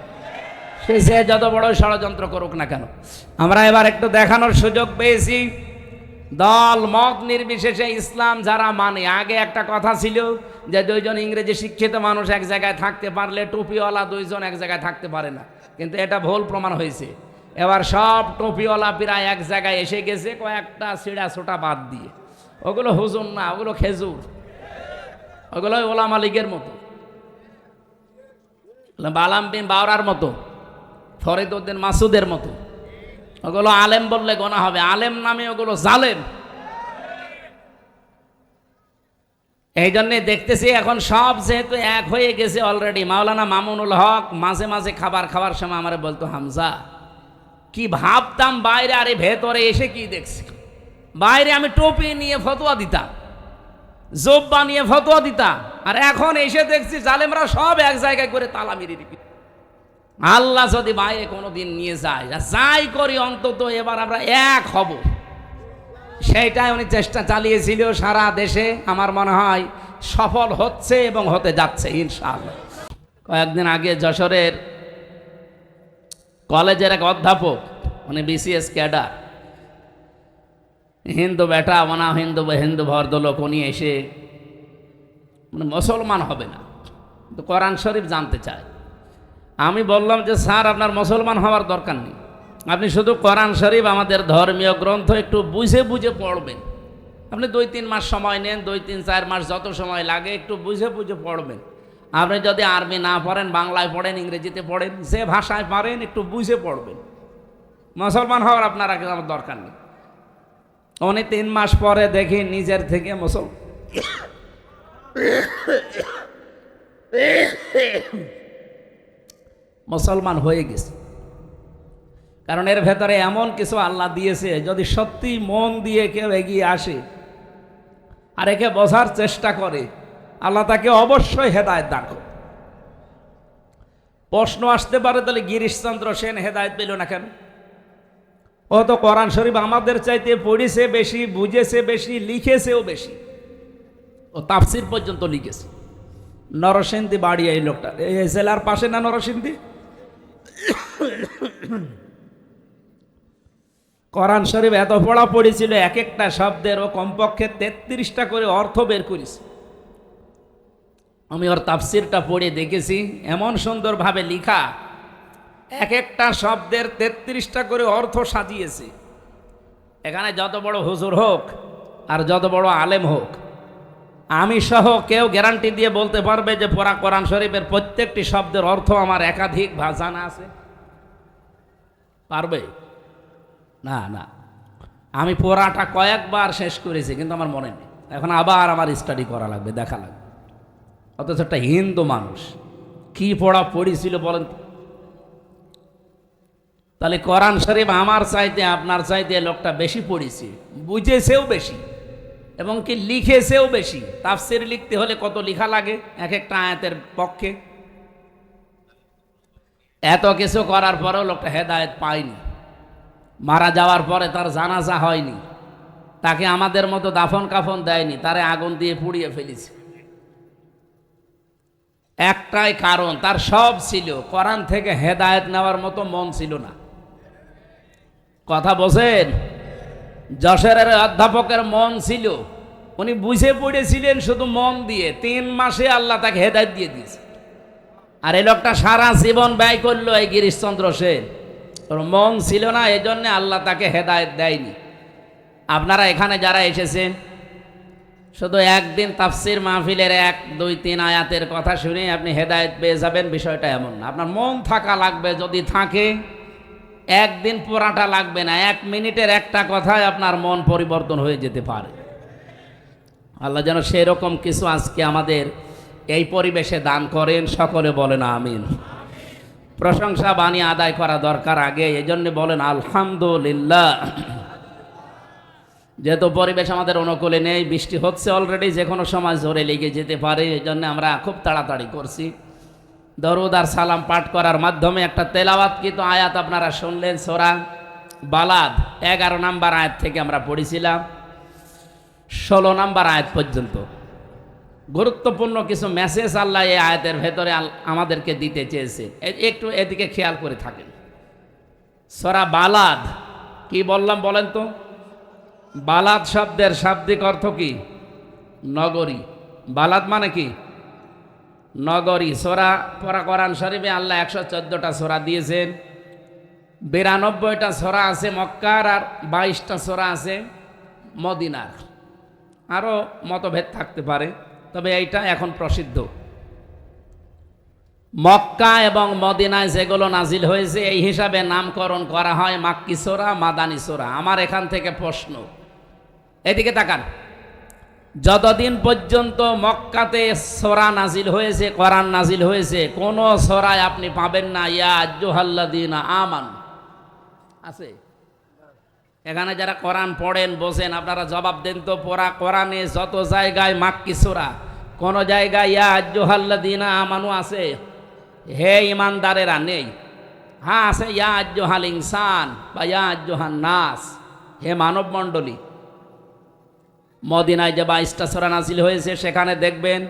সে যত বড় ষড়যন্ত্র করুক না কেন। আমরা এবার একটু দেখানোর সুযোগ পেয়েছি, দল মত নির্বিশেষে ইসলাম যারা মানে। আগে একটা কথা ছিল যে দুইজন ইংরেজি শিক্ষিত মানুষ এক জায়গায় থাকতে পারলে টুপিওয়ালা দুইজন এক জায়গায় থাকতে পারে না, কিন্তু এটা ভুল প্রমাণ হয়েছে। এবার সব টুপিওয়ালা প্রায় এক জায়গায় এসে গেছে, কয়েকটা ছিঁড়া ছোটা বাদ দিয়ে। ওগুলো হুজুর না, ওগুলো খেজুর, ওগুলো ওলামা লীগের মতো, বালাম বিন বাওরার মতো, ফরিদ উদ্দিন মাসুদের মতো। ওগুলো আলেম বললে গোনা হবে, আলেম নামে ওগুলো জালেম। এই জন্যে দেখতেছি এখন সব যেহেতু এক হয়ে গেছে অলরেডি। মাওলানা মামুনুল হক মাঝে মাঝে খাবার খাওয়ার সময় আমার বলতো, হামজা কি ভাবতাম বাইরে, আরে ভেতরে এসে কি দেখছি। বাইরে আমি টুপি নিয়ে ফতোয়া দিতাম, জোব্বা নিয়ে ফতোয়া দিতাম, আর এখন এসে দেখছি জালেমরা সব এক জায়গায় করে তালা মেরে দিবি। আল্লাহ যদি বাইরে কোনোদিন নিয়ে যায়, যাই করি অন্তত এবার আমরা এক হব, সেইটাই উনি চেষ্টা চালিয়েছিল সারা দেশে। আমার মনে হয় সফল হচ্ছে এবং হতে যাচ্ছে ইনশাআল্লাহ। কয়েকদিন আগে যশোরের কলেজের এক অধ্যাপক, উনি বিসিএস ক্যাডার, হিন্দু বেটা মানা হিন্দু ভদ্রলোক, উনি এসে মানে মুসলমান হবে না, কিন্তু কোরআন শরীফ জানতে চায়। আমি বললাম যে স্যার আপনার মুসলমান হওয়ার দরকার নেই, আপনি শুধু কোরআন শরীফ আমাদের ধর্মীয় গ্রন্থ একটু বুঝে বুঝে পড়বেন। আপনি 2-3 মাস সময় নেন, 2-3-4 মাস যত সময় লাগে একটু বুঝে বুঝে পড়বেন। আপনি যদি আরবি না পড়েন, বাংলায় পড়েন, ইংরেজিতে পড়েন, যে ভাষায় পারেন একটু বুঝে পড়বেন। মুসলমান হওয়ার আপনার আমার দরকার নেই। উনি 3 মাস পরে দেখি নিজের থেকে মুসলমান হয়ে গেছে। কারণ এর ভেতরে এমন কিছু আল্লাহ দিয়েছে, যদি সত্যি মন দিয়ে কেউ এগিয়ে আসে আর একে বোঝার চেষ্টা করে, আল্লাহ তাকে অবশ্যই হেদায়েত দান করে। প্রশ্ন আসতে পারে, তাহলে গিরিশচন্দ্র সেন হেদায়েত পেল না কেন? ও তো কোরআন শরীফ আমাদের চাইতে পড়েছে বেশি, বুঝেছে বেশি, লিখেছেও বেশি, ও তাফসির পর্যন্ত লিখেছে। নরসিংদী বাড়ি এই লোকটা, এই জেলার পাশে না নরসিংদী? কোরআন শরীফ এত পড়া পড়েছিল, এক একটা শব্দের ও কমপক্ষে 33টা করে অর্থ বের করেছে। আমি ওর তাফসিরটা পড়ে দেখেছি, এমন সুন্দরভাবে লিখা, এক একটা শব্দের 33টা করে অর্থ সাজিয়েছে। এখানে যত বড় হুজুর হোক আর যত বড় আলেম হোক, আমি সহ কেউ গ্যারান্টি দিয়ে বলতে পারবে যে পড়া কোরআন শরীফের প্রত্যেকটি শব্দের অর্থ আমার একাধিক জানা আছে? পারবে না। না, আমি পড়াটা কয়েকবার শেষ করেছি, কিন্তু আমার মনে নেই। এখন আবার আমার স্টাডি করা লাগবে, দেখা লাগবে। অথচ একটা হিন্দু মানুষ কি পড়া পড়েছিল বলেন? তাহলে কোরআন শরীফ আমার চাইতে আপনার চাইতে লোকটা বেশি পড়েছে, বুঝেছেও বেশি, এবং কি লিখেছেও বেশি। তাফসির লিখতে হলে কত লেখা লাগে এক একটা আয়াতের পক্ষে। এত কিছু করার পরেও লোকটা হেদায়েত পায়নি। মারা যাওয়ার পরে তার জানাজা হয়নি, তাকে আমাদের মতো দাফন কাফন দেয়নি, তারে আগুন দিয়ে পুড়িয়ে ফেলেছে। একটাই কারণ, তার সব ছিল, কোরআন থেকে হেদায়েত নেওয়ার মতো মন ছিল না। কথা বোঝেন? যশোরের অধ্যাপকের মন ছিল, উনি বুঝে পড়েছিলেন শুধু মন দিয়ে। 3 মাসে আল্লাহ তাকে হেদায়েত দিয়ে দিয়েছে। আর এই লোকটা সারা জীবন ব্যয় করলো এই গিরিশচন্দ্র সেন, ওর মন ছিল না, এই জন্যে আল্লাহ তাকে হেদায়েত দেয়নি। আপনারা এখানে যারা এসেছেন, শুধু একদিন তাফসির মাহফিলের 1-2-3 আয়াতের কথা শুনে আপনি হেদায়েত পেয়ে যাবেন, বিষয়টা এমন না। আপনার মন থাকা লাগবে, যদি থাকে একদিন পড়াটা লাগবে না, 1 মিনিটের একটা কথায় আপনার মন পরিবর্তন হয়ে যেতে পারে। আল্লাহ যেন সেরকম কিছু আজকে আমাদের এই পরিবেশে দান করেন, সকলে বলেন আমিন। প্রশংসা বাণী আদায় করা দরকার আগে, এই জন্য বলেন আলহামদুলিল্লাহ। যেহেতু পরিবেশ আমাদের অনুকূলে নেই, বৃষ্টি হচ্ছে অলরেডি, যে কোনো সময় জোরে লেগে যেতে পারে, এই জন্য আমরা খুব তাড়াতাড়ি করছি। দরুদ আর সালাম পাঠ করার মাধ্যমে একটা তেলাওয়াতকৃত আয়াত আপনারা শুনলেন, সূরা বালাদ 11 নম্বর আয়াত থেকে আমরা পড়েছিলাম 16 নম্বর আয়াত পর্যন্ত। গুরুত্বপূর্ণ কিছু মেসেজ আল্লাহ এই আয়াতের ভেতরে আমাদেরকে দিতে চেয়েছে, একটু এদিকে খেয়াল করে থাকেন। সূরা বালাদ কি বললাম বলেন তো? বালাদ শব্দের শাব্দিক অর্থ কি? নগরী। বালাদ মানে কি? নগরী। সূরা পরা কোরআন শরীফে আল্লাহ 114টা সূরা দিয়েছেন, 92টা সূরা আছে মক্কার আর 22টা সূরা আছে মদিনার। আরও মতভেদ থাকতে পারে, তবে এইটা এখন প্রসিদ্ধ। মক্কা এবং মদিনায় যেগুলো নাজিল হয়েছে এই হিসাবে নামকরণ করা হয় মাক্কি সূরা, মাদানী সূরা। আমার এখান থেকে প্রশ্ন, এদিকে তাকান, যতদিন পর্যন্ত মক্কাতে সূরা নাজিল হয়েছে, কোরআন নাজিল হয়েছে, কোন সূরায় আপনি পাবেন না ইয়া আইয়ুহাল্লাযীনা আমানু। আছে? এখানে যারা কোরআন পড়েন বসেন, আপনারা জবাব দেন তো, পড়া কোরআনে যত জায়গায় মাক্কি সূরা, কোন জায়গায় ইয়া আইয়ুহাল্লাযীনা আমানু আছে? হে ইমানদারেরা নেই। হ্যাঁ আছে ইয়া আইয়ুহাল ইনসান বা ইয়া আইয়ুহান নাস, হে মানব মণ্ডলী। মদিনায় যে 22টা সূরা নাজিল হয়েছে সেখানে দেখবেন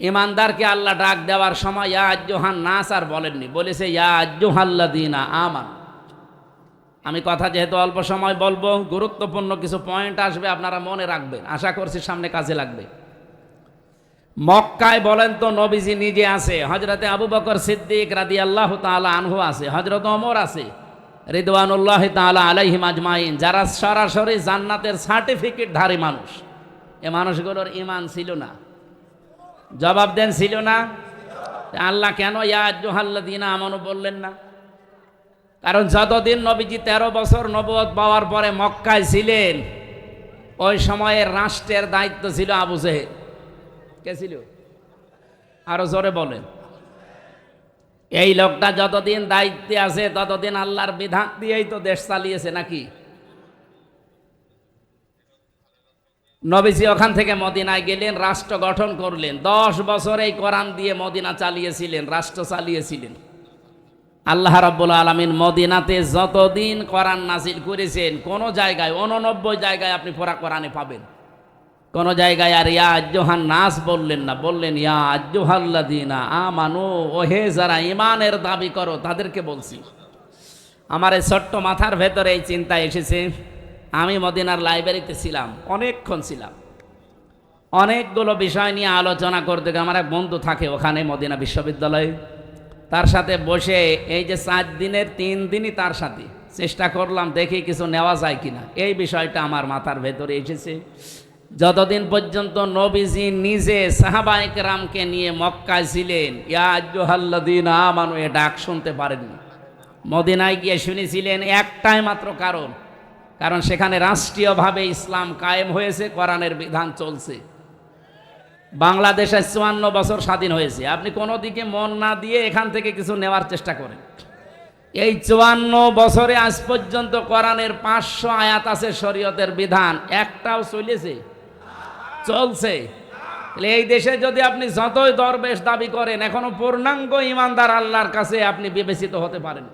ইমানদারকে আল্লাহ ডাক দেওয়ার সময় ইয়া আইয়ুহান নাস আর বলেননি, বলেছে ইয়া আইয়ুহাল্লাযীনা আমানু। আমি কথা যেহেতু অল্প সময় বলবো, গুরুত্বপূর্ণ কিছু পয়েন্ট আসবে, আপনারা মনে রাখবেন, আশা করছি সামনে কাজে লাগবে। মক্কায় বলেন তো নবীজি নিজে আছে, হযরতে আবু বকর সিদ্দিক রাদিয়াল্লাহু তাআলা আনহু আছে, হযরত ওমর আছে রিদওয়ানুল্লাহি তাআলা আলাইহিম আজমাইন, যারা সরাসরি জান্নাতের সার্টিফিকেট ধারী মানুষ। এ মানুষগুলোর ঈমান ছিল না? জবাব দেন, ছিল না? আল্লাহ কেন ইয়া আইয়ুহাল্লাযীনা আমানু বললেন না? কারণ যতদিন নবীজি 13 বছর নবুয়ত পাওয়ার পরে মক্কায় ছিলেন, ওই সময়ের রাষ্ট্রের দায়িত্ব ছিল আবু জেহেল। কে ছিল? আরো জোরে বলেন। এই লোকটা যতদিন দায়িত্বে আছে ততদিন আল্লাহর বিধান দিয়েই তো দেশ চালিয়েছে নাকি? নবীজি ওখান থেকে মদিনায় গেলেন, রাষ্ট্র গঠন করলেন, 10 বছর এই কোরআন দিয়ে মদিনা চালিয়েছিলেন, রাষ্ট্র চালিয়েছিলেন। আল্লাহ রাব্বুল আলামিন মদিনাতে যতদিন কোরআন নাজিল করেছেন, কোন জায়গায় 89 জায়গায় আপনি পড়া কোরআনে পাবেন, কোন জায়গায় আর ইয়া আইয়ুহান নাস বললেন না, বললেন ইয়া আইয়ুহাল্লাযীনা আমানু, ও হে যারা ঈমানের দাবি করো তাদেরকে বলছি। আমার এই ছোট্ট মাথার ভেতরে এই চিন্তা এসেছে, আমি মদিনার লাইব্রেরিতে ছিলাম, অনেকক্ষণ ছিলাম, অনেকগুলো বিষয় নিয়ে আলোচনা করতে। আমার এক বন্ধু থাকে ওখানে মদিনা বিশ্ববিদ্যালয়ে, তার সাথে বসে এই যে 4 দিনের 3 দিনই তার সাথে চেষ্টা করলাম, দেখি কিছু নেওয়া যায় কিনা। এই বিষয়টা আমার মাথার ভেতরে এসেছে, যতদিন পর্যন্ত নবীজি নিজে সাহাবায়ে কেরামকে নিয়ে মক্কায় ছিলেন, ইয়া আইয়ুহাল্লাযীনা আমানু এ ডাক শুনতে পারেননি। মদিনায় গিয়ে শুনেছিলেন একটাই মাত্র কারণ সেখানে রাষ্ট্রীয়ভাবে ইসলাম কায়েম হয়েছে, কোরআনের বিধান চলছে। বাংলাদেশে 54 বছর স্বাধীন হয়েছে, আপনি কোনো দিকে মন না দিয়ে এখান থেকে কিছু নেওয়ার চেষ্টা করেন। এই 54 বছরে আজ পর্যন্ত কোরআনের 500 আয়াত আছে শরীয়তের বিধান, একটাও চলছে। এই দেশে যদি আপনি যতই দরবেশ দাবি করেন, এখনো পূর্ণাঙ্গ ইমানদার আল্লাহর কাছে আপনি বিবেচিত হতে পারেন।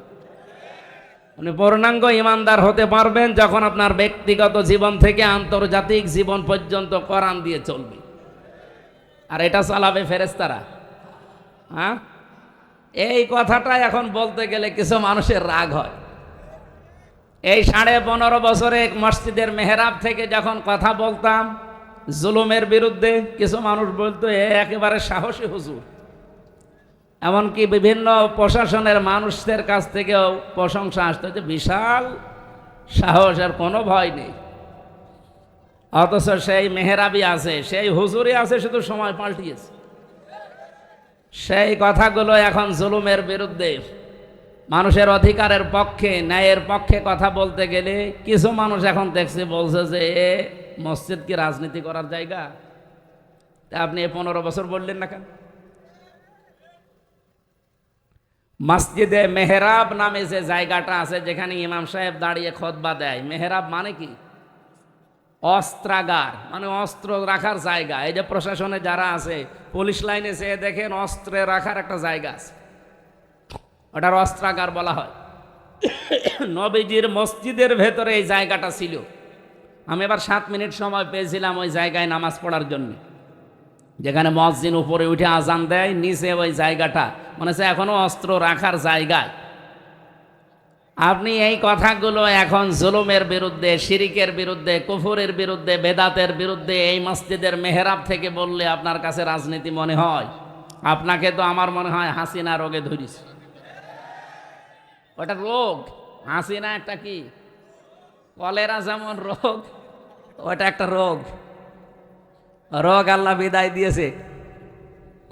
আপনি পূর্ণাঙ্গ ইমানদার হতে পারবেন যখন আপনার ব্যক্তিগত জীবন থেকে আন্তর্জাতিক জীবন পর্যন্ত কোরআন দিয়ে চলবে। আর এটা চালাবে ফেরেশতারা। হ্যাঁ, এই কথাটা এখন বলতে গেলে কিছু মানুষের রাগ হয়। এই 15.5 বছরে মসজিদের মেহরাব থেকে যখন কথা বলতাম জুলুমের বিরুদ্ধে, কিছু মানুষ বলতো এ একেবারে সাহসী হুজুর। এমনকি বিভিন্ন প্রশাসনের মানুষদের কাছ থেকেও প্রশংসা আসতো যে বিশাল সাহস, আর কোনো ভয় নেই। অথচ সেই মেহরাবই আছে, সেই হুজুরই আছে, শুধু সময় পাল্টিয়েছে। সেই কথাগুলো এখন জুলুমের বিরুদ্ধে, মানুষের অধিকারের পক্ষে, ন্যায়ের পক্ষে কথা বলতে গেলে কিছু মানুষ এখন দেখছি বলছে যে এ মসজিদ কি রাজনীতি করার জায়গা? তা আপনি 15 বছর বললেন না কেন? মসজিদে মেহরাব নামে যে জায়গাটা আছে যেখানে ইমাম সাহেব দাঁড়িয়ে খুতবা দেয়, মেহরাব মানে কি? অস্ত্রাগার মানে অস্ত্র রাখার জায়গা। এই যে প্রশাসনে যারা আছে, পুলিশ লাইনে যেয়ে দেখেন অস্ত্রে রাখার একটা জায়গা আছে, ওটার অস্ত্রাগার বলা হয়। নবীজির মসজিদের ভেতরে এই জায়গাটা ছিল। আমি এবার 7 মিনিট সময় পেয়েছিলাম ওই জায়গায় নামাজ পড়ার জন্য, যেখানে মসজিদ উপরে উঠে আজান দেয়, নিচে ওই জায়গাটা মনে হচ্ছে এখনো অস্ত্র রাখার জায়গায়। আপনি এই কথাগুলো এখন জুলুমের বিরুদ্ধে, শিরিকের বিরুদ্ধে, কুফরের বিরুদ্ধে, বেদাতের বিরুদ্ধে এই মসজিদের মেহরাব থেকে বললে আপনার কাছে রাজনীতি মনে হয়? আপনাকে তো আমার মনে হয় হাসিনা রোগে ধরিস। ওটা রোগ। হাসিনা একটা কি কলেরা যেমন রোগ, ওটা একটা রোগ। রোগ আল্লাহ বিদায় দিয়েছে।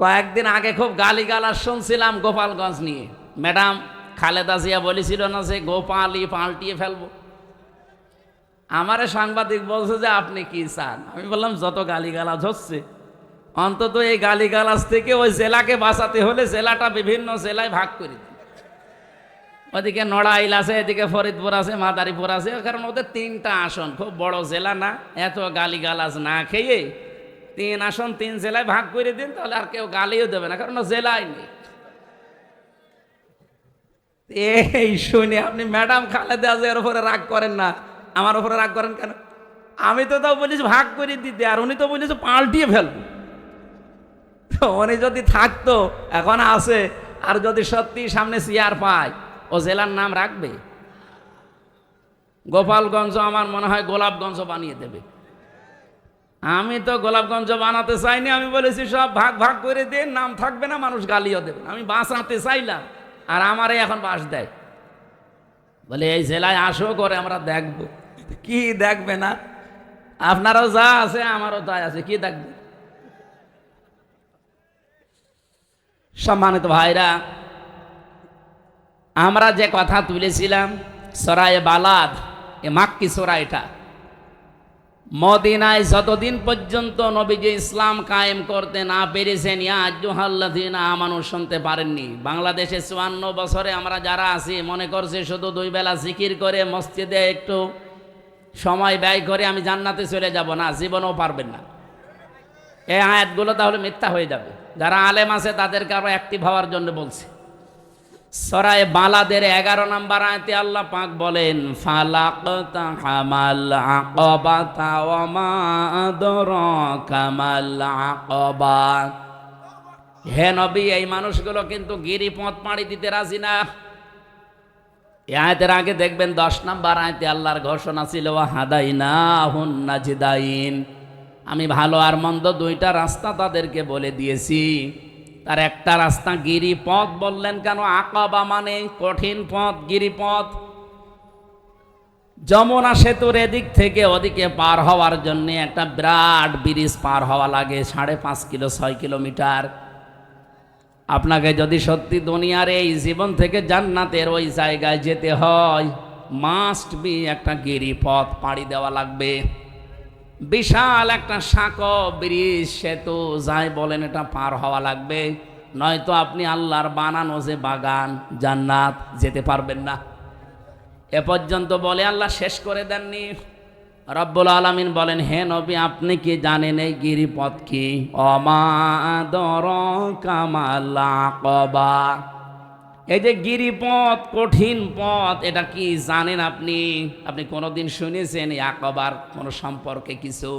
কয়েকদিন আগে খুব গালিগালাজ শুনছিলাম গোপালগঞ্জ নিয়ে। ম্যাডাম খালেদা জিয়া বলেছিল না যে গোপালই পাল্টিয়ে ফেলবো। আমারে সাংবাদিক বলছে যে আপনি কি চান? আমি বললাম যত গালিগালাজ হচ্ছে, অন্তত এই গালিগালাজ থেকে ওই জেলাকে বাঁচাতে হলে জেলাটা বিভিন্ন জেলায় ভাগ করে দিন। ওদিকে নড়াইল আছে, এদিকে ফরিদপুর আছে, মাদারীপুর আছে, কারণ ওদের 3টা আসন, খুব বড় জেলা না। এত গালিগালাজ না খেয়ে 3 আসন 3 জেলায় ভাগ করে দিন, তাহলে আর কেউ গালিও দেবে না, কারণ জেলায় নেই। এই শুনে আপনি ম্যাডাম খালেদা জিয়ার উপরে রাগ করেন না, আমার উপরে রাগ করেন কেন? আমি তো তাও বলেছি ভাগ করে দিতে, আর উনি তো বলেছে পাল্টিয়ে ফেলবো। উনি যদি থাকতো, এখন আছে, আর যদি সত্যি সামনে চেয়ার পায়, ও জেলার নাম রাখবে? গোপালগঞ্জ আমার মনে হয় গোলাপগঞ্জ বানিয়ে দেবে। আমি তো গোলাপগঞ্জ বানাতে চাইনি, আমি বলেছি সব ভাগ ভাগ করে দিন, নাম থাকবে না, মানুষ গালিও দেবে। আমি বাঁচাতে চাইলাম, আর আমারে এখন বাস দেয়, বলে এই জেলায় আসো করে আমরা দেখব। কি দেখবে না? আপনারও যা আছে আমারও তাই আছে, কি দেখবে? সম্মানিত ভাইরা, আমরা যে কথা তুলেছিলাম সরায়ে বালাদ, এ মাক্কি সূরা, এটা মদিনায় যতদিন পর্যন্ত নবীজি ইসলাম কায়েম করতে না পেরেছেন, ইয়া আইয়ুহাল্লাযীনা আমানু শুনতে পারেননি। বাংলাদেশে 54 বছরে আমরা যারা আছি মনে করছে শুধু 2 বেলা জিকির করে মসজিদে একটু সময় ব্যয় করে আমি জান্নাতে চলে যাব, না, জীবনেও পারবেন না। এই আয়াতগুলো তাহলে মিথ্যা হয়ে যাবে। যারা আলেম আছে তাদেরকে আরো অ্যাক্টিভ হওয়ার জন্য বলছে। সূরা বালাদের 11 নম্বর আয়াতে আল্লাহ পাক বলেন, ফালাকতা হামাল আকাবাতা ওয়া মা আদরাকা মাল আকাবা। হে নবী, এই মানুষগুলো কিন্তু গিরিপথ পাড়ি দিতে রাজি না। এই আয়াতের আগে দেখবেন 10 নম্বর আয়াতে আল্লাহর ঘোষণা ছিল, ওয়া হাদাইনাহুন নাজদাইন, আমি ভালো আর মন্দ 2টা রাস্তা তাদেরকে বলে দিয়েছি। তার একটা রাস্তা গিরিপথ বললেন কেন? আকাবা মানে কঠিন পথ, গিরিপথ। যমুনা সেতুর এদিক থেকে ওদিকে পার হওয়ার জন্য একটা বিরাট ব্রিজ পার হওয়া লাগে, 5.5 কিলো 6 কিলোমিটার। আপনাকে যদি সত্যি দুনিয়ার এই জীবন থেকে জান্নাতের ওই জায়গায় যেতে হয়, মাস্ট বি একটা গিরিপথ পাড়ি দেওয়া লাগবে। বিশাল একটা সাঁকো ব্রিজ, সেতু যাই বলেন, এটা পার হওয়া লাগবে, নয়তো আপনি আল্লাহর বানানো যে বাগান জান্নাত যেতে পারবেন না। এ পর্যন্ত বলে আল্লাহ শেষ করে দেননি। রব্বুল আলামিন বলেন, হে নবী, আপনি কি জানেন এই গিরিপথ কি? ওমা আদরাকা মাল আকাবা, এই যে গিরিপথ, কঠিন পথ, এটা কি জানেন আপনি? আপনি কোনোদিন শুনেছেন এই আকাবার কোনো সম্পর্কে কিছু?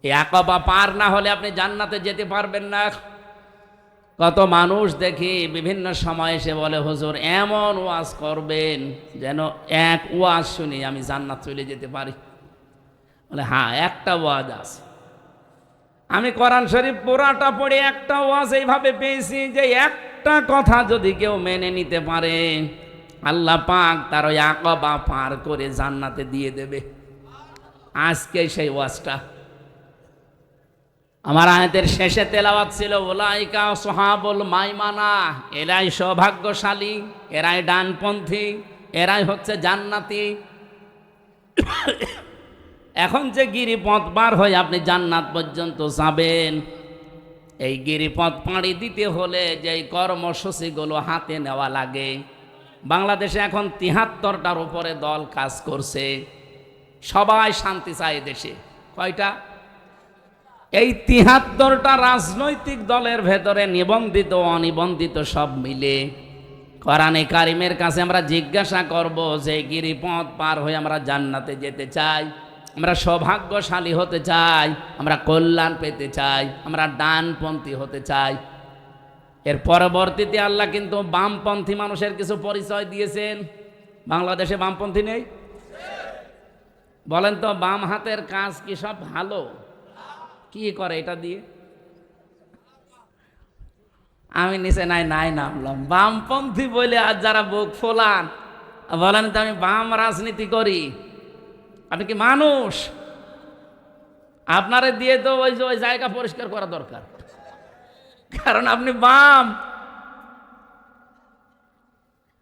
এই আকাবা পার না হলে আপনি জান্নাতে যেতে পারবেন না। কত মানুষ দেখি বিভিন্ন সময় এসে বলে, হুজুর এমন ওয়াজ করবেন যেন এক ওয়াজ শুনি আমি জান্নাত চলে যেতে পারি। বলে হ্যাঁ, একটা ওয়াজ আছে। আমি কোরআন শরীফ পুরাটা পড়ে একটা ওয়াজ এইভাবে পেয়েছি যে একটা কথা যদি কেউ মেনে নিতে পারে, আল্লাহ পাক তার ওই আকাবা পার করে জান্নাতে দিয়ে দেবে। আজকে সেই ওয়াজটা আমার আয়াতের শেষে তেলাওয়াত ছিল, উলাইকা আসহাবুল মাইমানা, এরাই সৌভাগ্যশালী, এরাই ডানপন্থী, এরাই হচ্ছে জান্নাতি। এখন যে গিরিপথ পার হয়ে আপনি জান্নাত পর্যন্ত যাবেন, এই গিরিপথ পাড়ি দিতে হলে যে কর্মসূচিগুলো হাতে নেওয়া লাগে, বাংলাদেশে এখন 73টার উপরে দল কাজ করছে। সবাই শান্তি চায় দেশে। কয়টা? এই ৭৩টা রাজনৈতিক দলের ভেতরে নিবন্ধিত অনিবন্ধিত সব মিলে কোরআনে কারিমের কাছে আমরা জিজ্ঞাসা করব যে গিরিপথ পার হয়ে আমরা জান্নাতে যেতে চাই, আমরা সৌভাগ্যশালী হতে চাই, আমরা কল্যাণ পেতে চাই, আমরা ডানপন্থী হতে চাই। এর পরবর্তীতে আল্লাহ কিন্তু বামপন্থী মানুষের কিছু পরিচয় দিয়েছেন। বাংলাদেশে বামপন্থী নেই? বলেন তো, বাম হাতের কাজ কি সব ভালো? কি করে এটা দিয়ে? আমি নিচে নাই নামলাম বামপন্থী বলে, আর যারা বুক ফোলান বলেন তো আমি বাম রাজনীতি করি। আপনি কি মানুষ? আপনারে দিয়ে তো ওই জায়গা পরিষ্কার করা দরকার, কারণ আপনি বাম।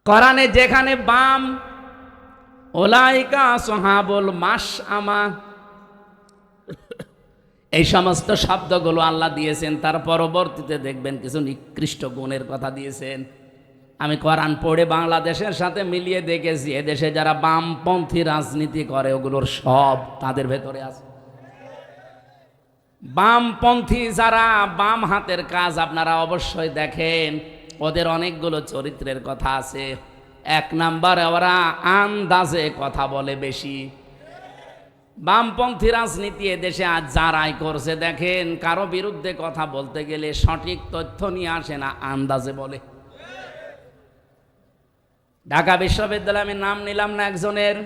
কোরআনে যেখানে বাম ওলাইকা সহাবুল মাশআমা এই সমস্ত শব্দগুলো আল্লাহ দিয়েছেন, তার পরবর্তীতে দেখবেন কিছু নিকৃষ্ট গুণের কথা দিয়েছেন। আমি কোরআন পড়ে বাংলাদেশের সাথে মিলিয়ে দেখেছি, এদেশে যারা বামপন্থী রাজনীতি করে ওগুলোর সব তাদের ভেতরে আছে। বামপন্থী যারা বাম হাতের কাজ আপনারা অবশ্যই দেখেন, ওদের অনেকগুলো চরিত্রের কথা আছে। ১ নম্বরে ওরা আন্দাজে কথা বলে বেশি। বামপন্থী রাজনীতি এদেশে আজ যারাই করছে দেখেন, কারো বিরুদ্ধে কথা বলতে গেলে সঠিক তথ্য নিয়ে আসে না, আন্দাজে বলে। ঢাকা বিশ্ববিদ্যালয়ে আমি নাম নিলাম না একজনের,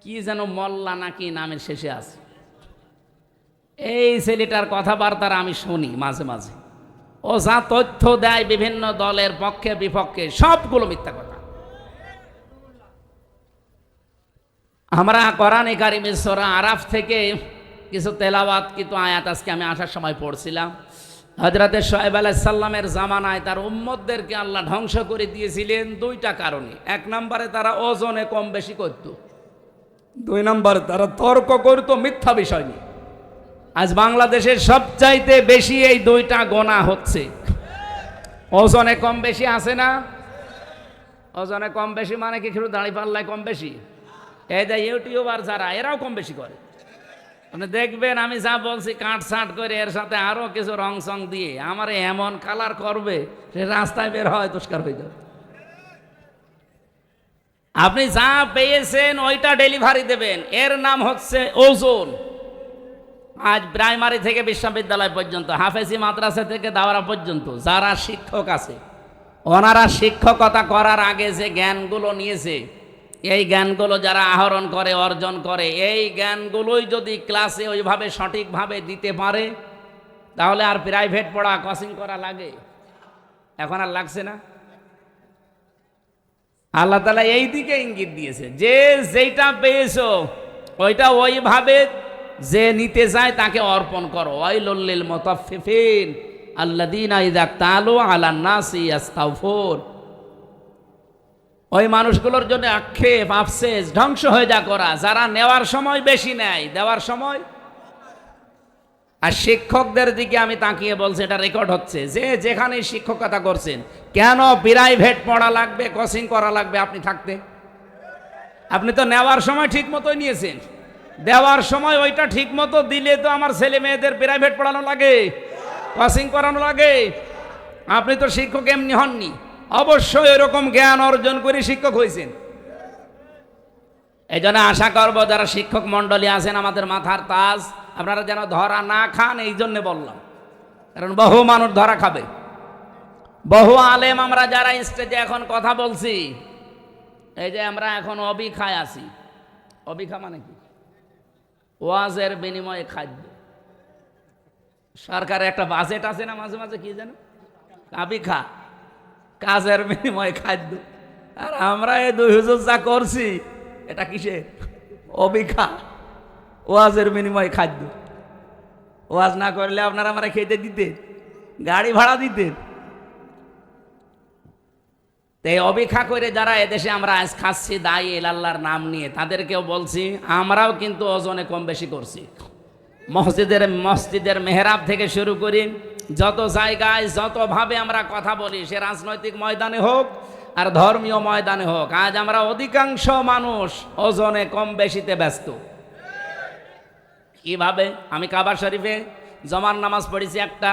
কি যেন মোল্লা নাকি নামের শেষে আছে, এই ছেলেটার কথাবার্তার আমি শুনি মাঝে মাঝে। ও যা তথ্য দেয় বিভিন্ন দলের পক্ষে বিপক্ষে, সবগুলো মিথ্যা কথা। আমরা কোরআনে কারিমে সূরা আরাফ থেকে কিছু তেলাওয়াত কিন্তু আয়াত আজকে আমি আসার সময় পড়ছিলাম। হযরতে শুআয়ব আলাইহিস সালামের জামানায় তার উম্মতদেরকে আল্লাহ ধ্বংস করে দিয়েছিলেন 2টা কারণে। 1 নম্বরে তারা ওজনে কম বেশি করত, 2 নম্বরে তারা তর্ক করত মিথ্যা বিষয় নিয়ে। আজ বাংলাদেশের সবচাইতে বেশি এই 2টা গোনা হচ্ছে। ওজনে কম বেশি আছে না? ওজনে কম বেশি মানে কি শুধু দাড়ি পাল্লায় কম বেশি? এই যে ইউটিউবার যারা, এরাও কম বেশি করে। মানে দেখবেন আমি যা বলছি কাটছাট করে এর সাথে আরো কিছু রং সং দিয়ে আমার এমন কালার করবে, সে রাস্তায় বের হয় দুষ্কার হয়ে যাবে। আপনি যা পেয়েছেন ওইটা ডেলিভারি দেবেন, এর নাম হচ্ছে ওজন। আজ প্রাইমারি থেকে বিশ্ববিদ্যালয় পর্যন্ত, হাফেজি মাদ্রাসা থেকে দাওরা পর্যন্ত যারা শিক্ষক আছে, ওনারা শিক্ষকতা করার আগে যে জ্ঞানগুলো নিয়েছে, এই জ্ঞানগুলো যারা আহরণ করে অর্জন করে, এই জ্ঞানগুলোই যদি ক্লাসে ওইভাবে সঠিকভাবে দিতে পারে, তাহলে আর প্রাইভেট পড়া কোচিং করা লাগে? এখন আর লাগছে না। আল্লাহ তাআলা এই দিকে ইঙ্গিত দিয়েছে যে যেটা পেয়েছো ওইটা ওইভাবে যে নিতে যায় তাকে অর্পণ করো। ওয়াইলুল লিল মুতাফফিফিন আল্লাযীনা ইযা তালু আলান নাসি ইস্তাওফুন। ওই মানুষগুলোর জন্য আক্ষেপ, আফসোস, ধ্বংস হয়ে যা করা, যারা নেওয়ার সময় বেশি নেয়, দেওয়ার সময়। আর শিক্ষকদের দিকে আমি তাকিয়ে বলছি, এটা রেকর্ড হচ্ছে, যে যেখানে শিক্ষকতা করছেন, কেন প্রাইভেট পড়া লাগবে, কোচিং করা লাগবে আপনি থাকতে? আপনি তো নেওয়ার সময় ঠিক মতোই নিয়েছেন, দেওয়ার সময় ওইটা ঠিক মতো দিলে তো আমার ছেলে মেয়েদের প্রাইভেট পড়ানো লাগে, কোচিং করানো লাগে। আপনি তো শিক্ষক এমনি হননি, অবশ্যই এরকম জ্ঞান অর্জন করে শিক্ষক হয়েছেন। এই জন্য আশা করবো যারা শিক্ষক মন্ডলী আছেন, আমাদের মাথার তাজ, আপনারা যেন ধরা না খান, এই জন্য বললাম। কারণ বহু মানুষ ধরা খাবে। বহু আলেম আমরা যারা স্টেজে এখন কথা বলছি, এই যে আমরা এখন অবিখায় আছি। অবিখা মানে কি? ওয়াজের বিনিময়ে খাদ্য। সরকারের একটা বাজেট আছে না মাঝে মাঝে, কি যেন আবিখা, কাজের বিনিময়ে খাদ্য। আর আমরা এই 2 হুজুর যা করছি, এটা কিসে? অবিখা, ওয়াজের বিনিময়ে খাদ্য। ওয়াজ না করলে আপনারা আমরা খেতে দিতেন, গাড়ি ভাড়া দিতেন। এই অবিখা করে যারা এদেশে আমরা আজ খাচ্ছি দায়ী আল্লাহর নাম নিয়ে, তাদেরকেও বলছি আমরাও কিন্তু ওজনে কম বেশি করছি। মসজিদের মেহরাব থেকে শুরু করি, যত জায়গায় যতভাবে আমরা কথা বলি, সে রাজনৈতিক ময়দানে হোক আর ধর্মীয় ময়দানে হোক, আজ আমরা অধিকাংশ মানুষ ওজনে কম বেশিতে ব্যস্ত। কিভাবে? আমি কাবা শরীফে জমার নামাজ পড়েছি একটা,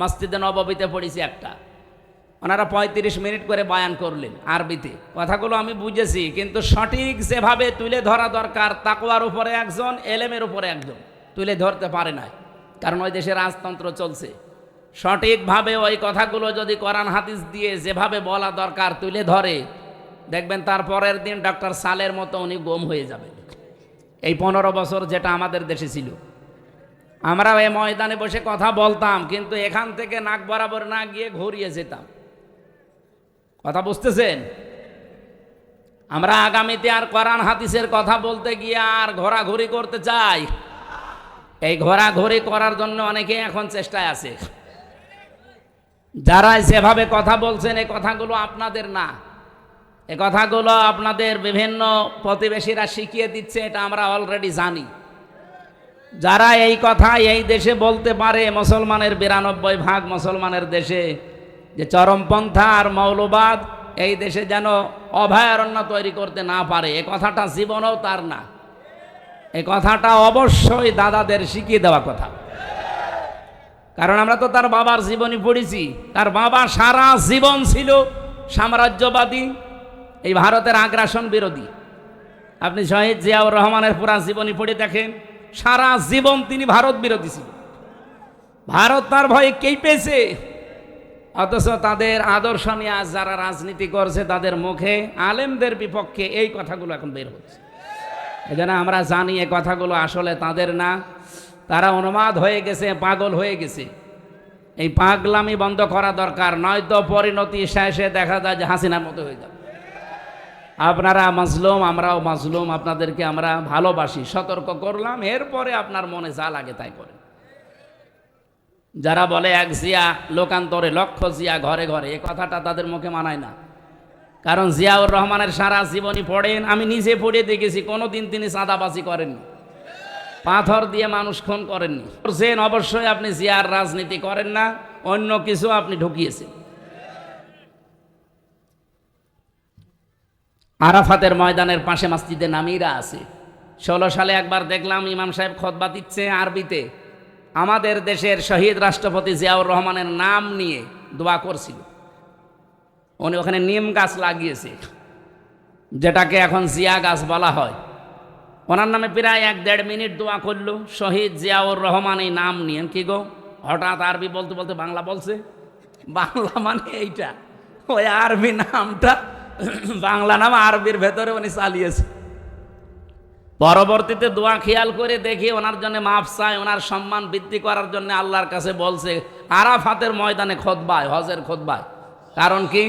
মসজিদে নববীতে পড়েছি একটা। ওনারা 35 মিনিট করে বয়ান করলেন আরবিতে, কথাগুলো আমি বুঝেছি, কিন্তু সঠিক যেভাবে তুলে ধরা দরকার, তাকওয়ার উপরে একজন, এলেমের উপরে একজন তুলে ধরতে পারে না, কারণ ওই দেশে রাজতন্ত্র চলছে। সঠিকভাবে ওই কথাগুলো যদি কোরআন হাদিস দিয়ে যেভাবে বলা দরকার তুলে ধরে, দেখবেন তার পরের দিন ডক্টর সালের মতো উনি গুম হয়ে যাবেন। এই 15 বছর যেটা আমাদের দেশে ছিল, আমরা এই ময়দানে বসে কথা বলতাম, কিন্তু এখান থেকে নাক বরাবর না গিয়ে ঘুরিয়ে যেতাম। কথা বুঝতেছেন? আমরা আগামীতে আর কোরআন হাদিসের কথা বলতে গিয়ে আর ঘোরাঘুরি করতে চাই? এই ঘোরাঘুরি করার জন্য অনেকে এখন চেষ্টায় আছে। যারা যেভাবে কথা বলছেন, এই কথাগুলো আপনাদের না, এই কথাগুলো আপনাদের বিভিন্ন প্রতিবেশীরা শিখিয়ে দিচ্ছে, এটা আমরা অলরেডি জানি। যারা এই কথা এই দেশে বলতে পারে, মুসলমানের 92% মুসলমানের দেশে, যে চরমপন্থা আর মৌলবাদ এই দেশে যেন অভয়ারণ্য তৈরি করতে না পারে, এ কথাটা জীবনেও তার না। এই কথাটা অবশ্যই দাদাদের শিখিয়ে দেওয়া কথা, কারণ আমরা তো তার বাবার জীবনী পড়েছি। তার বাবা সারা জীবন ছিল সাম্রাজ্যবাদী, এই ভারতের আগ্রাসন বিরোধী। আপনি শহীদ জিয়াউর রহমানের পুরা জীবনী পড়ে দেখেন, সারা জীবন তিনি ভারত বিরোধী ছিল। ভারত তার ভয়ে কেঁপেছে, অথচ তাদের আদর্শ নিয়ে আজ যারা রাজনীতি করছে, তাদের মুখে আলেমদের বিপক্ষে এই কথাগুলো এখন বের হচ্ছে। এজন্য আমরা জানি এই কথাগুলো আসলে তাদের না, তারা উন্মাদ হয়ে গেছে, পাগল হয়ে গেছে। এই পাগলামি বন্ধ করা দরকার, নয়তো পরিণতি শেষে দেখা যায় যে হাসিনার মতো হয়ে যাবে। আপনারা মাজলুম, আমরাও মাজলুম, আপনাদেরকে আমরা ভালোবাসি, সতর্ক করলাম, এরপরে আপনার মনে যা লাগে তাই করেন। যারা বলে এক জিয়া লোকান্তরে লক্ষ জিয়া ঘরে ঘরে, এ কথাটা তাদের মুখে মানায় না। কারণ জিয়াউর রহমানের সারা জীবনী পড়েন, আমি নিজে পড়ে দেখেছি, কোনোদিন তিনি চাঁদাবাজি করেননি, পাথর দিয়ে মানুষ খুন করেননি। করছেন অবশ্যই, আপনি জিয়ার রাজনীতি করেন না, অন্য কিছু আপনি ঢুকিয়েছেন। আরাফাতের ময়দানের পাশে মসজিদে নামিরা আছে। 16 সালে একবার দেখলাম ইমাম সাহেব খুতবা দিচ্ছে আরবিতে, আমাদের দেশের শহীদ রাষ্ট্রপতি জিয়াউর রহমানের নাম নিয়ে দোয়া করছিল। উনি ওখানে নিম গাছ লাগিয়েছে, যেটাকে এখন জিয়া গাছ বলা হয়। ওনার নামে প্রায় 1-1.5 মিনিট দোয়া করলো, শহীদ জিয়াউর রহমান এই নাম নিয়ে। কি গো, হঠাৎ আরবি বলতে বলতে বাংলা বলছে? বাংলা মানে এইটা, ওই আরবি নামটা বাংলা নাম আরবির ভেতরে উনি চালিয়েছে। পরবর্তীতে দোয়া খেয়াল করে দেখি ওনার জন্য মাফ চায়, ওনার সম্মান বৃদ্ধি করার জন্য আল্লাহর কাছে বলছে আরাফাতের ময়দানে খুতবায়, হজের খুতবায়। কারণ কি?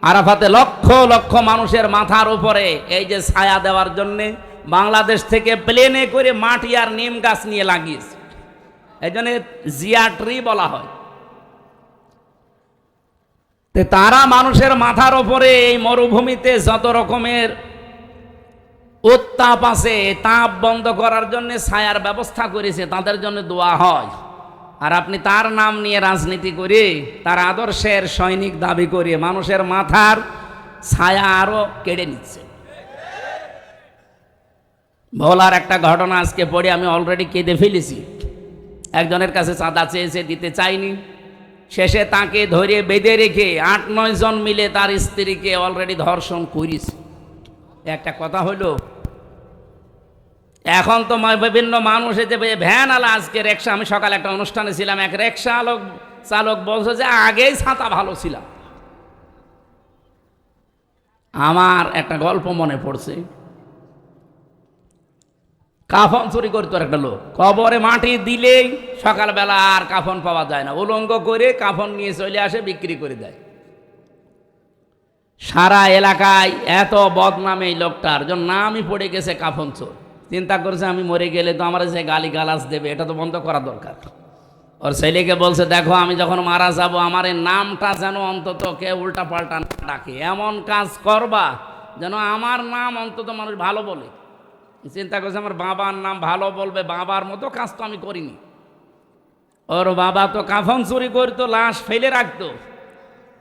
আরাফাতে লক্ষ লক্ষ মানুষের মাথার উপরে এই যে ছায়া দেওয়ার জন্যে বাংলাদেশ থেকে প্লেনে করে মাটি আর নিম গাছ নিয়ে লাগিয়েছে, এই জন্য জিয়া ট্রি বলা হয়। তারা মানুষের মাথার উপরে এই মরুভূমিতে যত রকমের উত্তাপ আছে, তাপ বন্ধ করার জন্য ছায়ার ব্যবস্থা করেছে, তাদের জন্য দোয়া হয়। আর আপনি তার নাম নিয়ে রাজনীতি করে, তার আদর্শের সৈনিক দাবি করে মানুষের মাথার ছায়া আরো কেড়ে নিচ্ছে। ভোলার একটা ঘটনা আজকে পড়ে আমি অলরেডি কেঁদে ফেলেছি। একজনের কাছে চাঁদা চেয়েছে, দিতে চাইনি, শেষে তাকে ধরে বেঁধে রেখে 8-9 জন মিলে তার স্ত্রীকে অলরেডি ধর্ষণ করেছে। একটা কথা হলো, এখন তো বিভিন্ন মানুষ এই যে ভ্যান আলা, আজকে রিক্সা, আমি সকালে একটা অনুষ্ঠানে ছিলাম, এক রিক্সা চালক বলছে যে আগেই ছাতা ভালো ছিলাম। আমার একটা গল্প মনে পড়ছে, কাফন চুরি করতো একটা লোক, কবরে মাটি দিলেই সকালবেলা আর কাফন পাওয়া যায় না, উলঙ্গ করে কাফন নিয়ে চলে আসে, বিক্রি করে দেয়। সারা এলাকায় এত বদনাম এই লোকটার জন্য নামই পড়ে গেছে কাফন চোর। চিন্তা করছে আমি মরে গেলে তো আমার যে গালি গালাজ দেবে, এটা তো বন্ধ করা দরকার। ওর ছেলেকে বলছে, দেখো আমি যখন মারা যাব আমার এই নামটা যেন অন্তত কেউ উল্টা পাল্টা না ডাকে, এমন কাজ করবা যেন আমার নাম অন্তত মানুষ ভালো বলে। চিন্তা করছে আমার বাবার নাম ভালো বলবে, বাবার মতো কাজ তো আমি করিনি। ওর বাবা তো কাফন চুরি করতো, লাশ ফেলে রাখতো,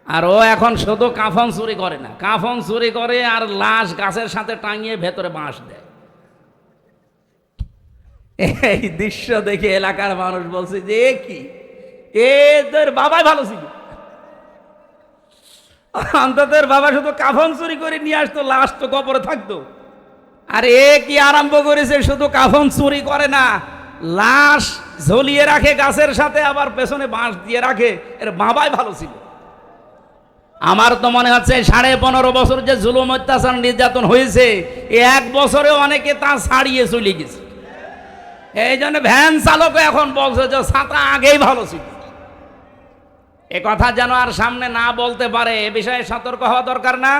আর ও এখন শুধু কাফন চুরি করে না, কাফন চুরি করে আর লাশ গাছের সাথে টাঙিয়ে ভেতরে বাঁশ দেয়। এই দৃশ্য দেখে এলাকার মানুষ বলছে যে এ কি, এদের বাবাই ভালো ছিল, অন্তত এর বাবা শুধু কাফন চুরি করে নিয়ে আসতো, লাশ তো কবরে থাকতো। আর এ কি আরম্ভ করেছে, শুধু কাফন চুরি করে না, লাশ ঝুলিয়ে রাখে গাছের সাথে, আবার পেছনে বাঁশ দিয়ে রাখে। এর বাবাই ভালো ছিল। আমার তো মনে হচ্ছে 15.5 বছর যে জুলুম অত্যাচার নির্যাতন হয়েছে, এক বছরে অনেকে তা ছাড়িয়ে চলে গেছে। এই জন্য ভ্যান চালকও এখন বলছে যে ছাতা আগেই ভালো ছিল। এ কথা যেন আর সামনে না বলতে পারে, এ বিষয়ে সতর্ক হওয়া দরকার না।